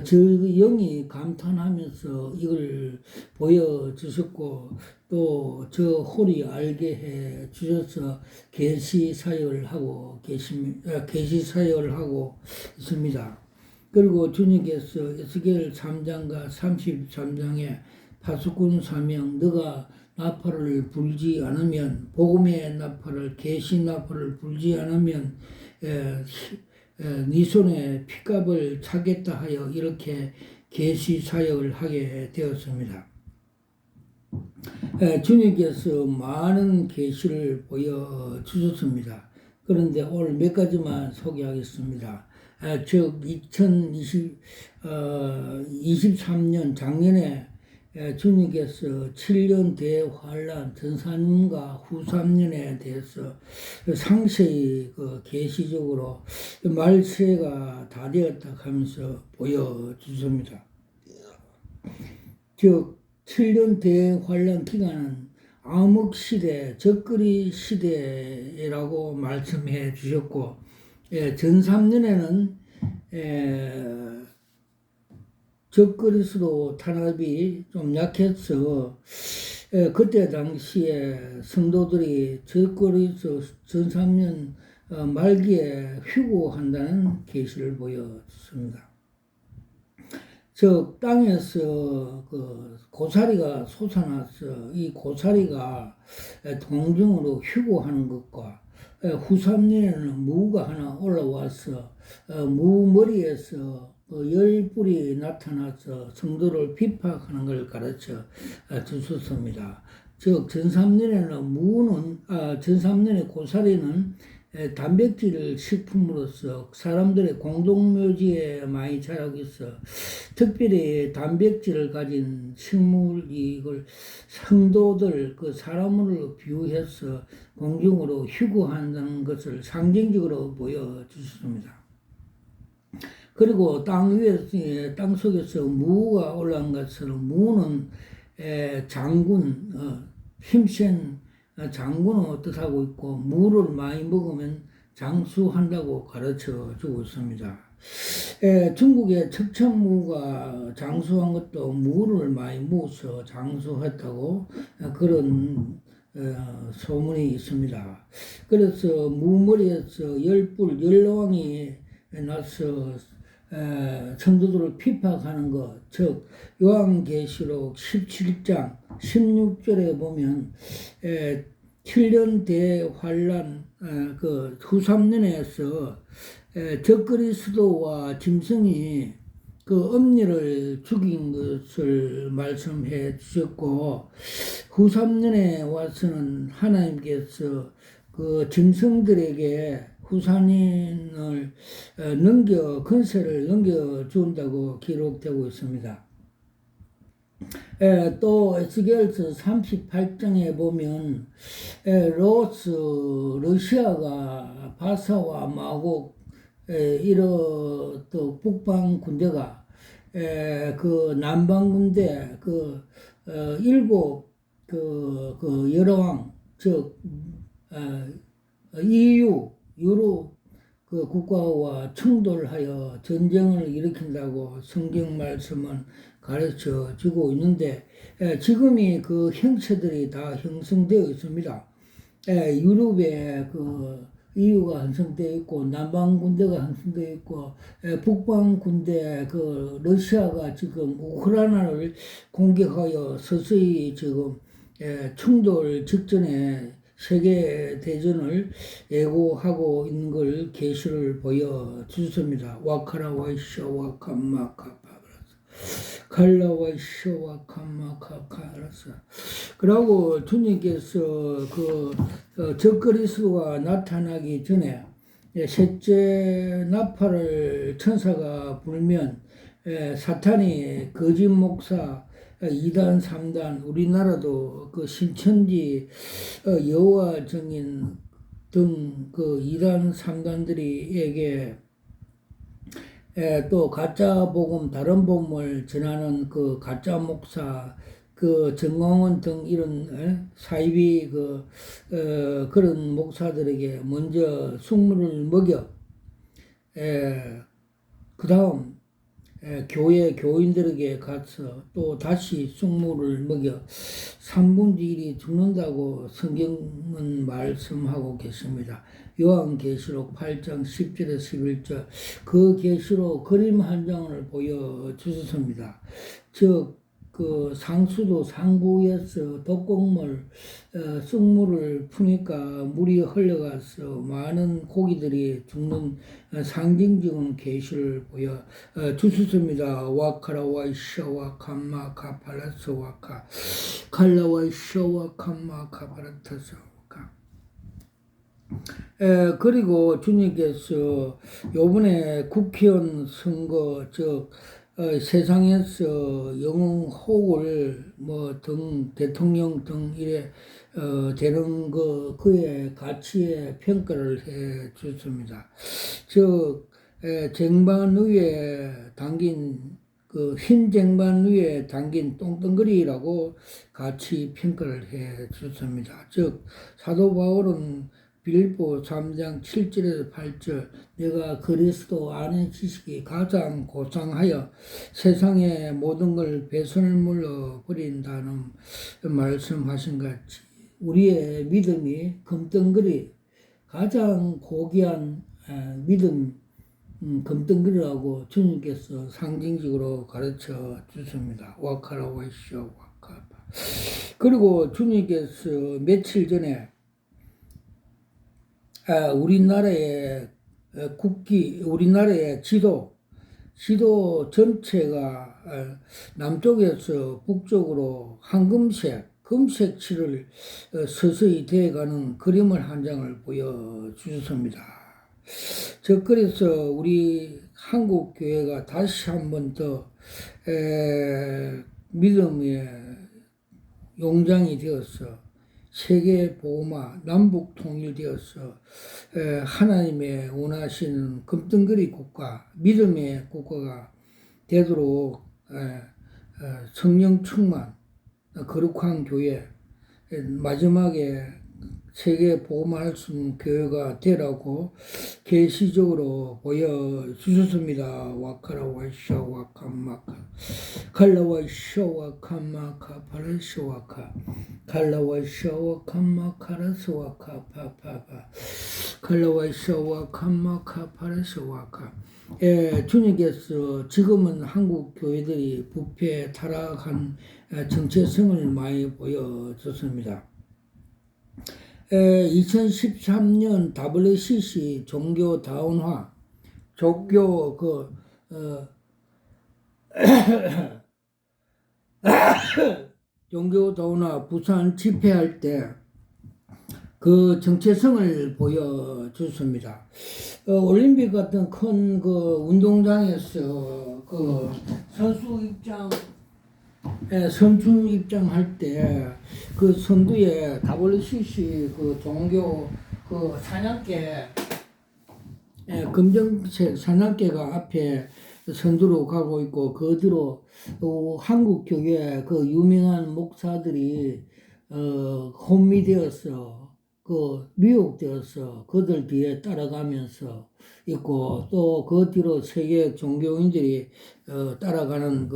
A: 저 영이 감탄하면서 이걸 보여주셨고 또 저 홀이 알게 해 주셔서 계시 사역을 하고 있습니다. 그리고 주님께서 에스겔 3장과 33장에 파수꾼 사명 너가 나팔을 불지 않으면 복음의 나팔을 계시 나팔을 불지 않으면 네 손에 핏값을 차겠다 하여 이렇게 계시 사역을 하게 되었습니다. 주님께서 많은 계시를 보여주셨습니다. 그런데 오늘 몇 가지만 소개하겠습니다. 즉 2023년 작년에 주님께서 7년 대환란 전사님과 후 3년에 대해서 상세히 계시적으로 말세가 다 되었다 하면서 보여주십니다. 즉 7년 대환란 기간은 암흑시대, 적그리 시대라고 말씀해 주셨고 전 3년에는 적그리스도 탄압이 좀 약해서 그때 당시에 성도들이 적그리스도 전 3년 말기에 휴고한다는 계시를 보여줬습니다. 즉 땅에서 고사리가 솟아나서 이 고사리가 동중으로 휴고하는 것과 후 3년에는 무가 하나 올라와서 무 머리에서 열불이 나타나서 성도를 비박하는 걸 가르쳐 주셨습니다. 즉 전 3년에는 전 3년의 고사리는 단백질 식품으로서 사람들의 공동묘지에 많이 자라고 있어 특별히 단백질을 가진 식물이 이걸 성도들 사람으로 비유해서 공중으로 휴거한다는 것을 상징적으로 보여주셨습니다. 그리고 땅 속에서 무가 올라온 것처럼 무는 장군, 힘센 장군을 뜻하고 있고 무를 많이 먹으면 장수한다고 가르쳐 주고 있습니다. 중국의 척천무가 장수한 것도 무를 많이 먹어서 장수했다고 그런 소문이 있습니다. 그래서 무머리에서 열왕이 나서 성도들을 핍박하는 것, 즉 요한계시록 17장 16절에 보면 7년 대환란 후 3년에서 적그리스도와 짐승이 엄니를 죽인 것을 말씀해 주셨고 후 3년에 와서는 하나님께서 짐승들에게 후산인을 근세를 넘겨준다고 기록되고 있습니다. 또 에스겔서 38장에 보면 러시아가 바사와 마곡 또 북방 군대가 남방 군대 일곱 여러왕 즉 유럽 국가와 충돌하여 전쟁을 일으킨다고 성경 말씀은 가르쳐 주고 있는데 지금이 그 형체들이 다 형성되어 있습니다. 유럽에 EU가 형성되어 있고 남방 군대가 형성되어 있고 북방 군대 러시아가 지금 우크라이나를 공격하여 서서히 지금 충돌 직전에 세계 대전을 예고하고 있는 걸 계시를 보여주셨습니다. 와카라 와이샤 와카마카파 갈라와 시와 캄마카카 알았어. 그러고 주님께서 적그리스도가 나타나기 전에 셋째 나팔을 천사가 불면 사탄이 거짓 목사 2단, 3단, 우리나라도 그 신천지 여호와 증인 등 그 2단, 3단들이에게 또 가짜 복음, 다른 복음을 전하는 그 가짜 목사, 그 정광훈 등 이런 사이비 그런 목사들에게 먼저 숙물을 먹여 그 다음 교회 교인들에게 가서 또 다시 숙물을 먹여 3분의 1이 죽는다고 성경은 말씀하고 계십니다. 요한계시록 8장 10절에서 11절 그 계시로 그림 한 장을 보여주셨습니다. 즉 그 상수도 상부에서 독곡물 쑥물을 푸니까 물이 흘러가서 많은 고기들이 죽는 상징적인 계시를 보여 주셨습니다. 와카라와 이샤와 캄마 카팔라스 와카 칼라와 이샤와 캄마 카팔라타스 와카 그리고 주님께서 요번에 국회의원 선거 즉 세상에서 영웅혹을 등 대통령 등 이래 되는 그의 가치에 평가를 해 줬습니다. 즉 쟁반 위에 담긴 흰 쟁반 위에 담긴 똥덩어리라고 가치 평가를 해 줬습니다. 즉 사도 바울은 빌립보 3장 7절에서 8절 내가 그리스도 안의 지식이 가장 고상하여 세상의 모든 걸 배선을 물러 버린다는 말씀하신 같이 우리의 믿음이 금덩어리 가장 고귀한 믿음 금덩어리라고 주님께서 상징적으로 가르쳐 주십니다. 와카라 와이쇼 와카파. 그리고 주님께서 며칠 전에 우리나라의 우리나라의 지도 전체가 남쪽에서 북쪽으로 금색 칠을 서서히 되어가는 그림을 한 장을 보여주셨습니다. 그래서 우리 한국 교회가 다시 한 번 더 믿음의 용장이 되어서 세계 보호마 남북 통일되어서 하나님의 원하시는 금덩어리 국가, 믿음의 국가가 되도록 성령 충만, 거룩한 교회, 마지막에 세계 보호할 수 있는 교회가 되라고 계시적으로 보여주셨습니다. 와카라 와이샤 와카마카 칼라 와이샤 와카마카 파라샤 와카 칼라 와이샤 와카마카라스 와카 파파파 칼라 와이샤 와카마카 파라샤 와카 주님께서 지금은 한국 교회들이 부패 타락한 정체성을 많이 보여줬습니다. 2013년 WCC 종교 다운화, 종교 다운화 부산 집회할 때 그 정체성을 보여줬습니다. 올림픽 같은 큰 운동장에서 선수 입장할 때 그 선두에 WCC 종교 사냥개 검정색 사냥개가 앞에 선두로 가고 있고 그 뒤로 한국 교회 유명한 목사들이 혼미되어서 미혹되어서 그들 뒤에 따라가면서 있고 또 그 뒤로 세계 종교인들이 따라가는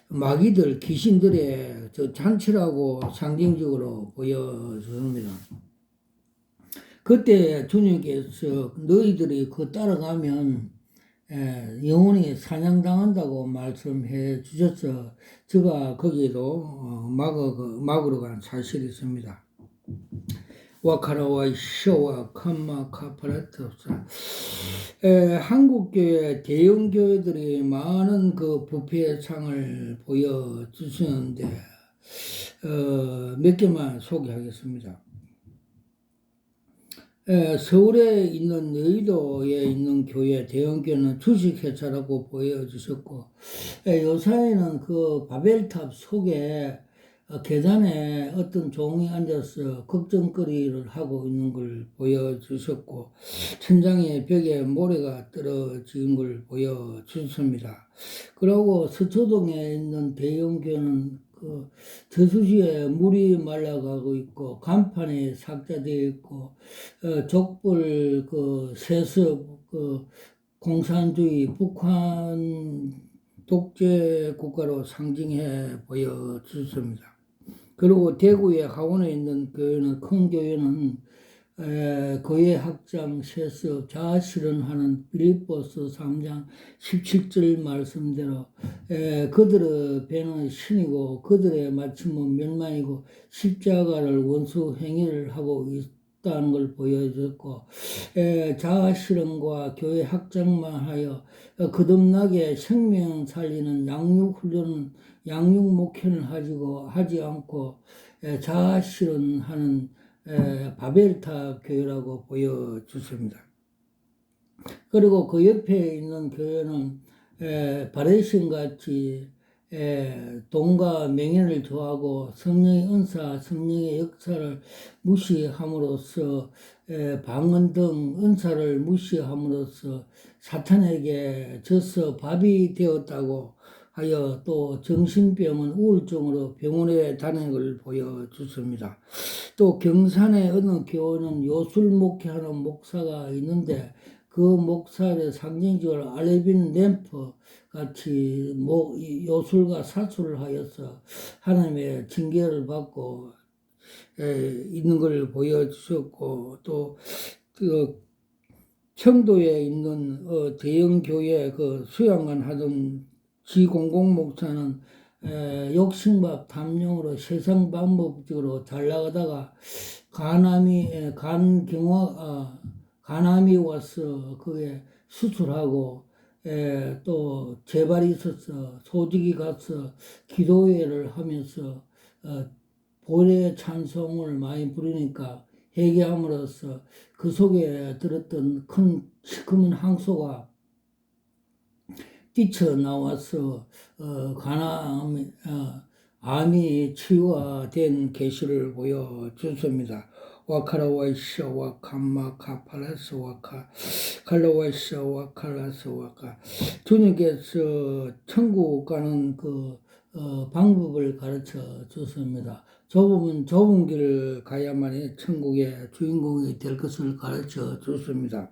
A: 마귀들 귀신들의 잔치라고 상징적으로 보여줍니다. 그때 주님께서 너희들이 따라가면 영혼이 사냥당한다고 말씀해 주셔서 제가 거기에도 막으러 간 사실이 있습니다. 와카라와 시와 캄마 카파라토사. 한국교회 대형 교회들이 많은 그 부패상을 보여주시는데 몇 개만 소개하겠습니다. 서울에 있는 여의도에 있는 교회, 대형교회는 주식회사라고 보여주셨고, 요사이는 그 바벨탑 속에 계단에 어떤 종이 앉아서 걱정거리를 하고 있는 걸 보여주셨고, 천장에 벽에 모래가 떨어진 걸 보여주셨습니다. 그리고 서초동에 있는 대형교회는 그 저수지에 물이 말라가고 있고 간판이 삭제되어 있고 족불 그 세습 그 공산주의 북한 독재 국가로 상징해 보여졌습니다. 그리고 대구의 하원에 있는 교회는 큰 교회는 교회 학장 세습 자아실현하는 빌립보서 3장 17절 말씀대로 그들의 배는 신이고 그들의 마침은 멸망이고 십자가를 원수 행위를 하고 있다는 걸 보여줬고 자아실현과 교회 학장만 하여 거듭나게 생명 살리는 양육훈련은 양육 목회는 하지 않고 자아실현하는 바벨탑 교회라고 보여주십니다. 그리고 그 옆에 있는 교회는 바레신같이 돈과 명예를 좋아하고 성령의 은사, 성령의 역사를 무시함으로써 방언 등 은사를 무시함으로써 사탄에게 져서 밥이 되었다고 하여 또 정신병은 우울증으로 병원에 다니는 걸 보여주습니다. 또 경산의 어느 교회는 요술 목회하는 목사가 있는데 그 목사의 상징적으로 알레빈 램프 같이 요술과 사술을 하여서 하나님의 징계를 받고 있는 걸 보여주셨고 또 그 청도에 있는 대형 교회 그 수양관 하던 지공공 목사는 욕심과 탐욕으로 세상 방법적으로 잘 나가다가 간암이 와서 그게 수술하고 또 재발이 있어서 소직이 가서 기도회를 하면서 보례 찬송을 많이 부르니까 회개함으로써 그 속에 들었던 큰 시커먼 항소가 뛰쳐나와서 암이 치유화된 계시를 보여줬습니다. 와카라와이샤 와카마 카팔라스 와카 칼라와이샤 와칼라스 와카 주님께서 천국 가는 그 방법을 가르쳐 줬습니다. 좁은 길을 가야만이 천국의 주인공이 될 것을 가르쳐 줬습니다.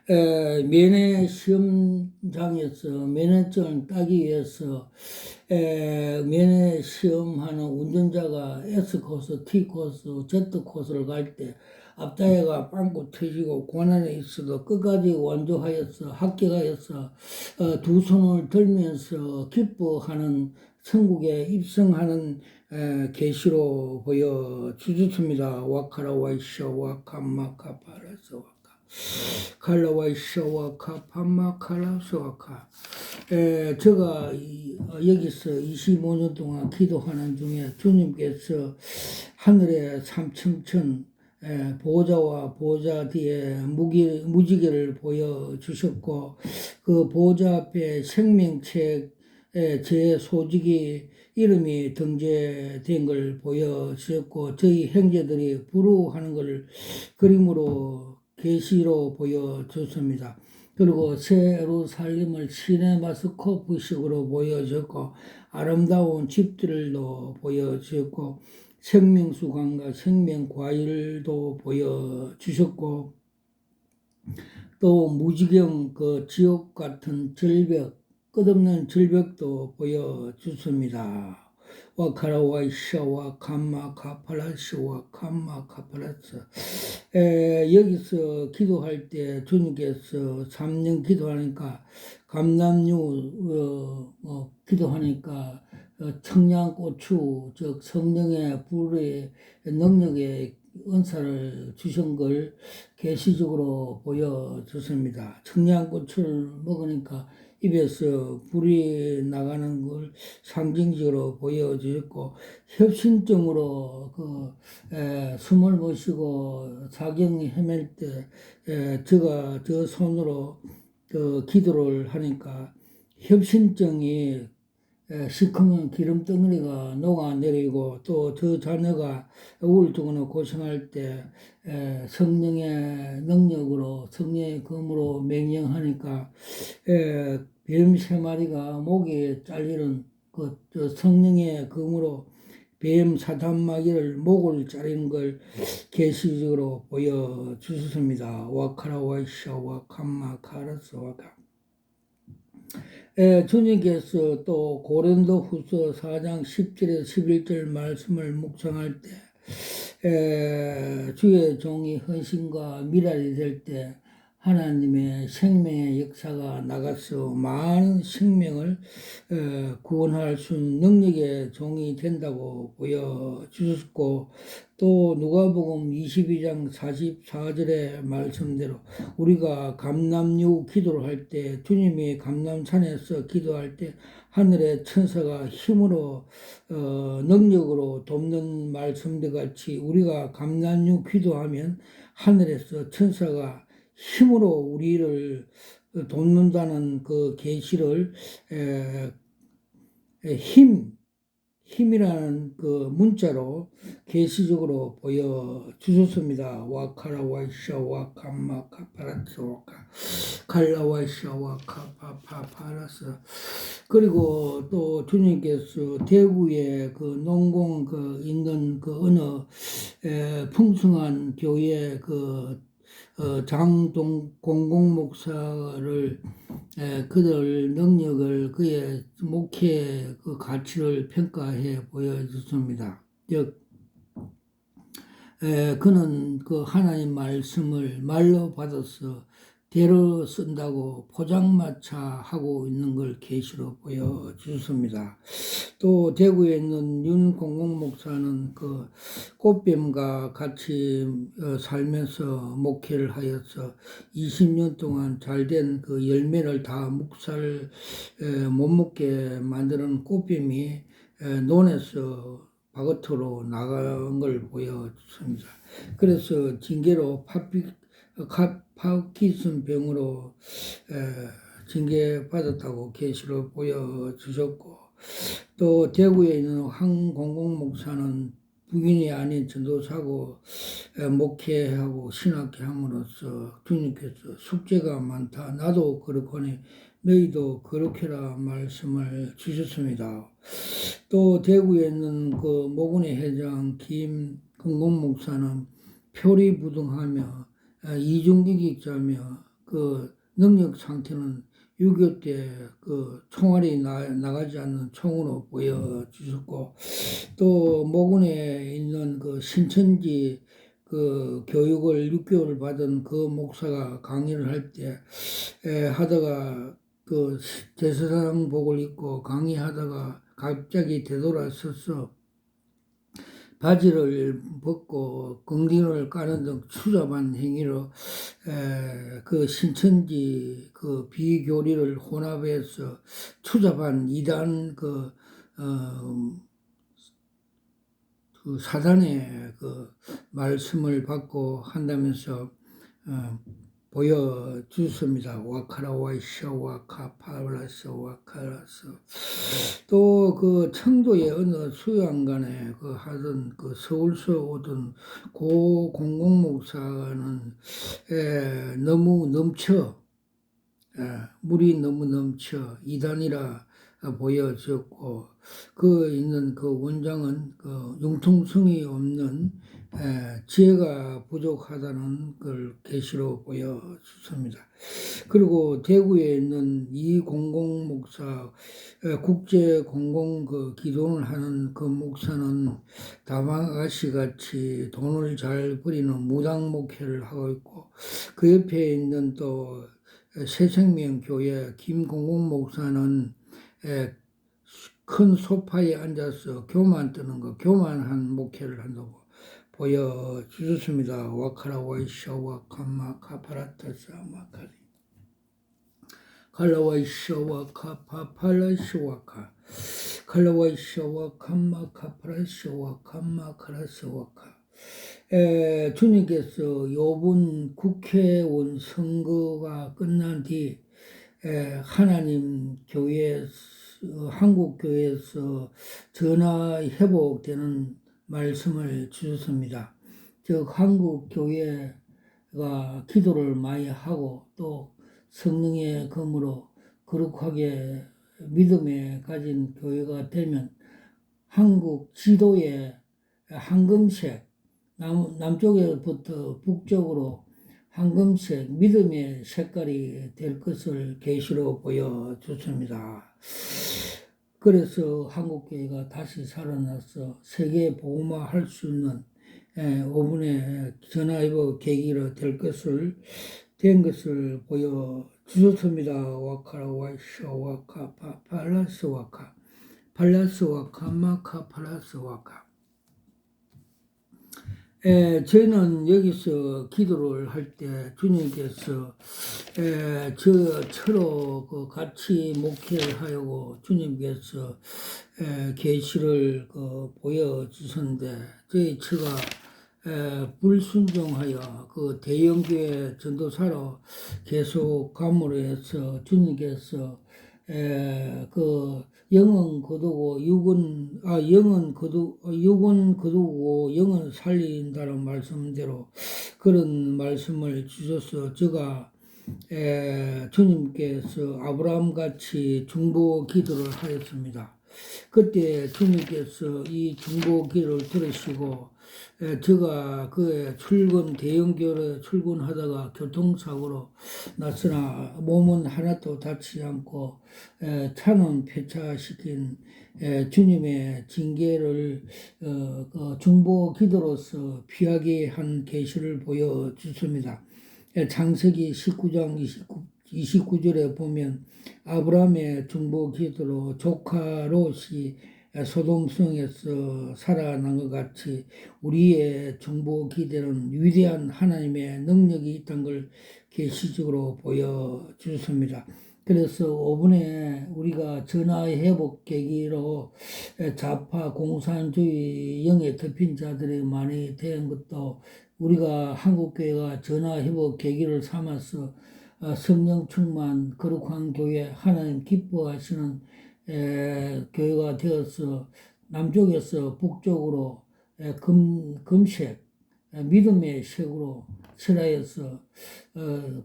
A: 면회 시험장에서 면허증을 따기 위해서 면회 시험하는 운전자가 S코스, T코스, Z코스를 갈 때 앞타이어가 빵꾸 터지고 고난에 있어도 끝까지 완주하여서 합격하여서 두 손을 들면서 기뻐하는 천국에 입성하는 계시로 보여주셨습니다. 와카라와이샤 와카마카파라서 칼라와이샤와 카파마 칼라소아카. 제가 여기서 25년 동안 기도하는 중에 주님께서 하늘의 삼층천 보호자와 보호자 뒤에 무지개를 보여주셨고 그 보호자 앞에 생명책 제 소직이 이름이 등재된 걸 보여주셨고 저희 형제들이 부러워하는 걸 그림으로 계시로 보여줬습니다. 그리고 새 예루살렘을 시네마스코프식으로 보여줬고 아름다운 집들도 보여주셨고 생명수강과 생명과일도 보여주셨고 또 무지경 그 지옥 같은 절벽 끝없는 절벽도 보여줬습니다. 와카라와이샤와 감마카팔라시와 감마카팔라스. 여기서 기도할 때 주님께서 3년 기도하니까 감남유 기도하니까 청양고추 즉 성령의 불의 능력에 은사를 주신 걸 계시적으로 보여줬습니다. 청양고추를 먹으니까 입에서 불이 나가는 걸 상징적으로 보여주셨고, 협심증으로 숨을 못 쉬고 사경이 헤맬 때 제가 저 손으로 기도를 하니까 협심증이 시커먼 기름 덩어리가 녹아내리고, 또 저 자녀가 우울증으로 고생할 때 성령의 능력으로, 성령의 검으로 명령하니까 뱀 세 마리가 목에 잘리는 저 성령의 검으로 뱀 사단마귀를 목을 자르는 걸 계시적으로 보여주셨습니다. 와카라 와이샤 와카마 카라스 와카. 주님께서 또 고린도 후서 4장 10절에서 11절 말씀을 묵상할 때, 주의 종이 헌신과 미랄이 될 때 하나님의 생명의 역사가 나가서 많은 생명을 구원할 수 있는 능력의 종이 된다고 보여주셨고, 또 누가복음 22장 44절의 말씀대로 우리가 감람유 기도를 할 때, 주님이 감람산에서 기도할 때 하늘의 천사가 힘으로 능력으로 돕는 말씀들 같이, 우리가 감람유 기도하면 하늘에서 천사가 힘으로 우리를 돕는다는 그 계시를 힘이라는 그 문자로 계시적으로 보여주셨습니다. 와카라 와이샤 와카마 카파라스 와카 갈라와이샤 와카파파파라스. 그리고 또 주님께서 대구에 그 농공 있는 어느 풍성한 교회 장동 공공 목사를 그들 능력을, 그의 목회 그 가치를 평가해 보여줬습니다. 즉 그는 그 하나님 말씀을 말로 받아서 대로 쓴다고 포장마차 하고 있는 걸 계시로 보여주셨습니다. 또 대구에 있는 윤 공공목사는 그 꽃뱀과 같이 살면서 목회를 하여서 20년 동안 잘된 그 열매를 다 묵살 못 먹게 만드는 꽃뱀이 논에서 바깥으로 나간 걸 보여줬습니다. 그래서 징계로 파키슨 병으로 징계받았다고 계시로 보여주셨고, 또 대구에 있는 한 공공목사는 부인이 아닌 전도사고 목회하고 신학회 함으로써 주님께서 숙제가 많다, 나도 그렇거니 너희도 그렇게라 말씀을 주셨습니다. 또 대구에 있는 그 모근의 회장 김근공 목사는 표리부동하며 이중기직자며 그 능력 상태는 6.25 때 그 총알이 나가지 않는 총으로 보여주셨고, 또 모근에 있는 그 신천지 그 교육을 6개월을 받은 그 목사가 강의를 할 때 하다가 그 제사장복을 입고 강의하다가 갑자기 되돌아서서 바지를 벗고 긍디를 까는 등 추잡한 행위로 그 신천지 그 비교리를 혼합해서 추잡한 이단 그 사단의 그 말씀을 받고 한다면서 보여주셨습니다. 와카라 와이샤 와카파라스 와카라스. 또 그 청도의 어느 수양관에 그 하던 그 서울서 오던 고 공공목사는 너무 넘쳐 물이 너무 넘쳐 이단이라 보여졌고, 그 있는 그 원장은 그 융통성이 없는 지혜가 부족하다는 걸 계시로 보여줬습니다. 그리고 대구에 있는 이 공공 목사, 국제 공공 그 기도를 하는 그 목사는 다마가시 같이 돈을 잘 버리는 무당 목회를 하고 있고, 그 옆에 있는 또 새생명교회 김공공 목사는 큰 소파에 앉아서 교만 뜨는 거, 교만한 목회를 한다고 보여주셨습니다. 와카라 와이샤 와카마 카파라타사 마카리 칼라와이샤 와카파팔라샤 와카 칼라와이샤 와카마 카파라샤 와카마 카라샤 와카. 주님께서 요번 국회의원 선거가 끝난 뒤 하나님 교회, 한국 교회에서 전화 회복되는 말씀을 주셨습니다. 즉 한국 교회가 기도를 많이 하고 또 성령의 검으로 거룩하게 믿음에 가진 교회가 되면 한국 지도에 황금색, 남쪽에부터 북쪽으로 황금색 믿음의 색깔이 될 것을 계시로 보여줬습니다. 그래서 한국교회가 다시 살아나서 세계 복음화 할 수 있는 5분의 전화위복 계기로 된 것을 보여주셨습니다. 와카라 와이샤 와카 팔라스 와카 팔라스 와카 마카 팔라스 와카. 저희는 여기서 기도를 할 때 주님께서 저처럼 같이 목회를 하려고 주님께서 계시를 보여주셨는데 저희 처가 불순종하여 대형교회 전도사로 계속 감으로 해서 주님께서 영은 거두고 영은 거두고 영은 살린다는 말씀대로 그런 말씀을 주셔서 제가 주님께서 아브라함 같이 중보 기도를 하였습니다. 그때 주님께서 이 중보 기도를 들으시고 제가 대형교회로 출근하다가 교통사고로 났으나 몸은 하나도 다치지 않고 차는 폐차시킨 주님의 징계를 중보 기도로서 피하게 한 계시를 보여주십니다. 창세기 19장 29절에 보면 아브라함의 중보 기도로 조카 롯이 소돔성에서 살아난 것 같이 우리의 중보 기도는 위대한 하나님의 능력이 있다는 걸 계시적으로 보여주셨습니다. 그래서 5분에 우리가 전화회복 계기로 좌파 공산주의 영에 덮인 자들이 많이 된 것도 우리가 한국교회가 전화회복 계기를 삼아서 성령 충만 거룩한 교회 하나님 기뻐하시는 교회가 되어서 남쪽에서 북쪽으로 금색 믿음의 색으로 칠하여서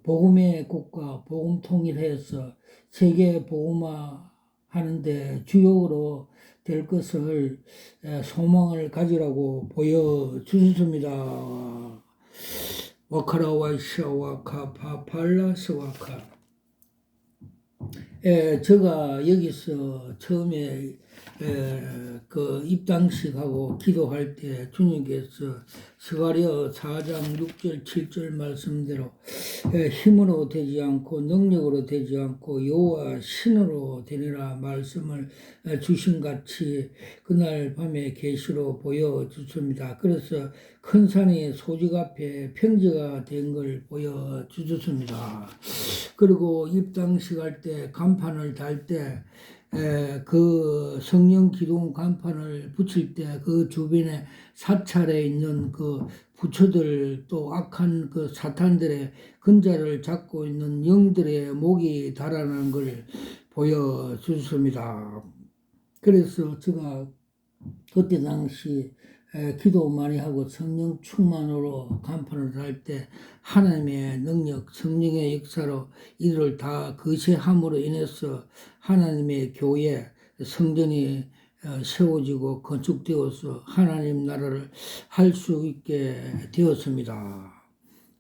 A: 복음의 국가 복음 통일해서 세계 복음화 하는데 주역으로 될 것을 소망을 가지라고 보여주셨습니다. 와카라 와이샤 와카 파팔라스 와카. 제가 여기서 처음에 입당식하고 기도할 때 주님께서 스가랴 4장 6절 7절 말씀대로 힘으로 되지 않고 능력으로 되지 않고 여호와 신으로 되리라 말씀을 주신 같이 그날 밤에 계시로 보여주셨습니다. 그래서 큰 산이 소직 앞에 평지가 된 걸 보여주셨습니다. 그리고 입당식 할 때 간판을 달 때 그 성령 기둥 간판을 붙일 때 그 주변에 사찰에 있는 그 부처들 또 악한 그 사탄들의 근자를 잡고 있는 영들의 목이 달아나는 걸 보여주셨습니다. 그래서 제가 그때 당시 기도 많이 하고 성령 충만으로 간판을 달 때 하나님의 능력, 성령의 역사로 이를 다 거시함으로 인해서 하나님의 교회, 성전이 세워지고 건축되어서 하나님 나라를 할 수 있게 되었습니다.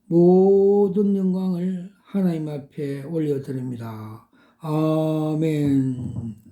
A: 모든 영광을 하나님 앞에 올려드립니다. 아멘.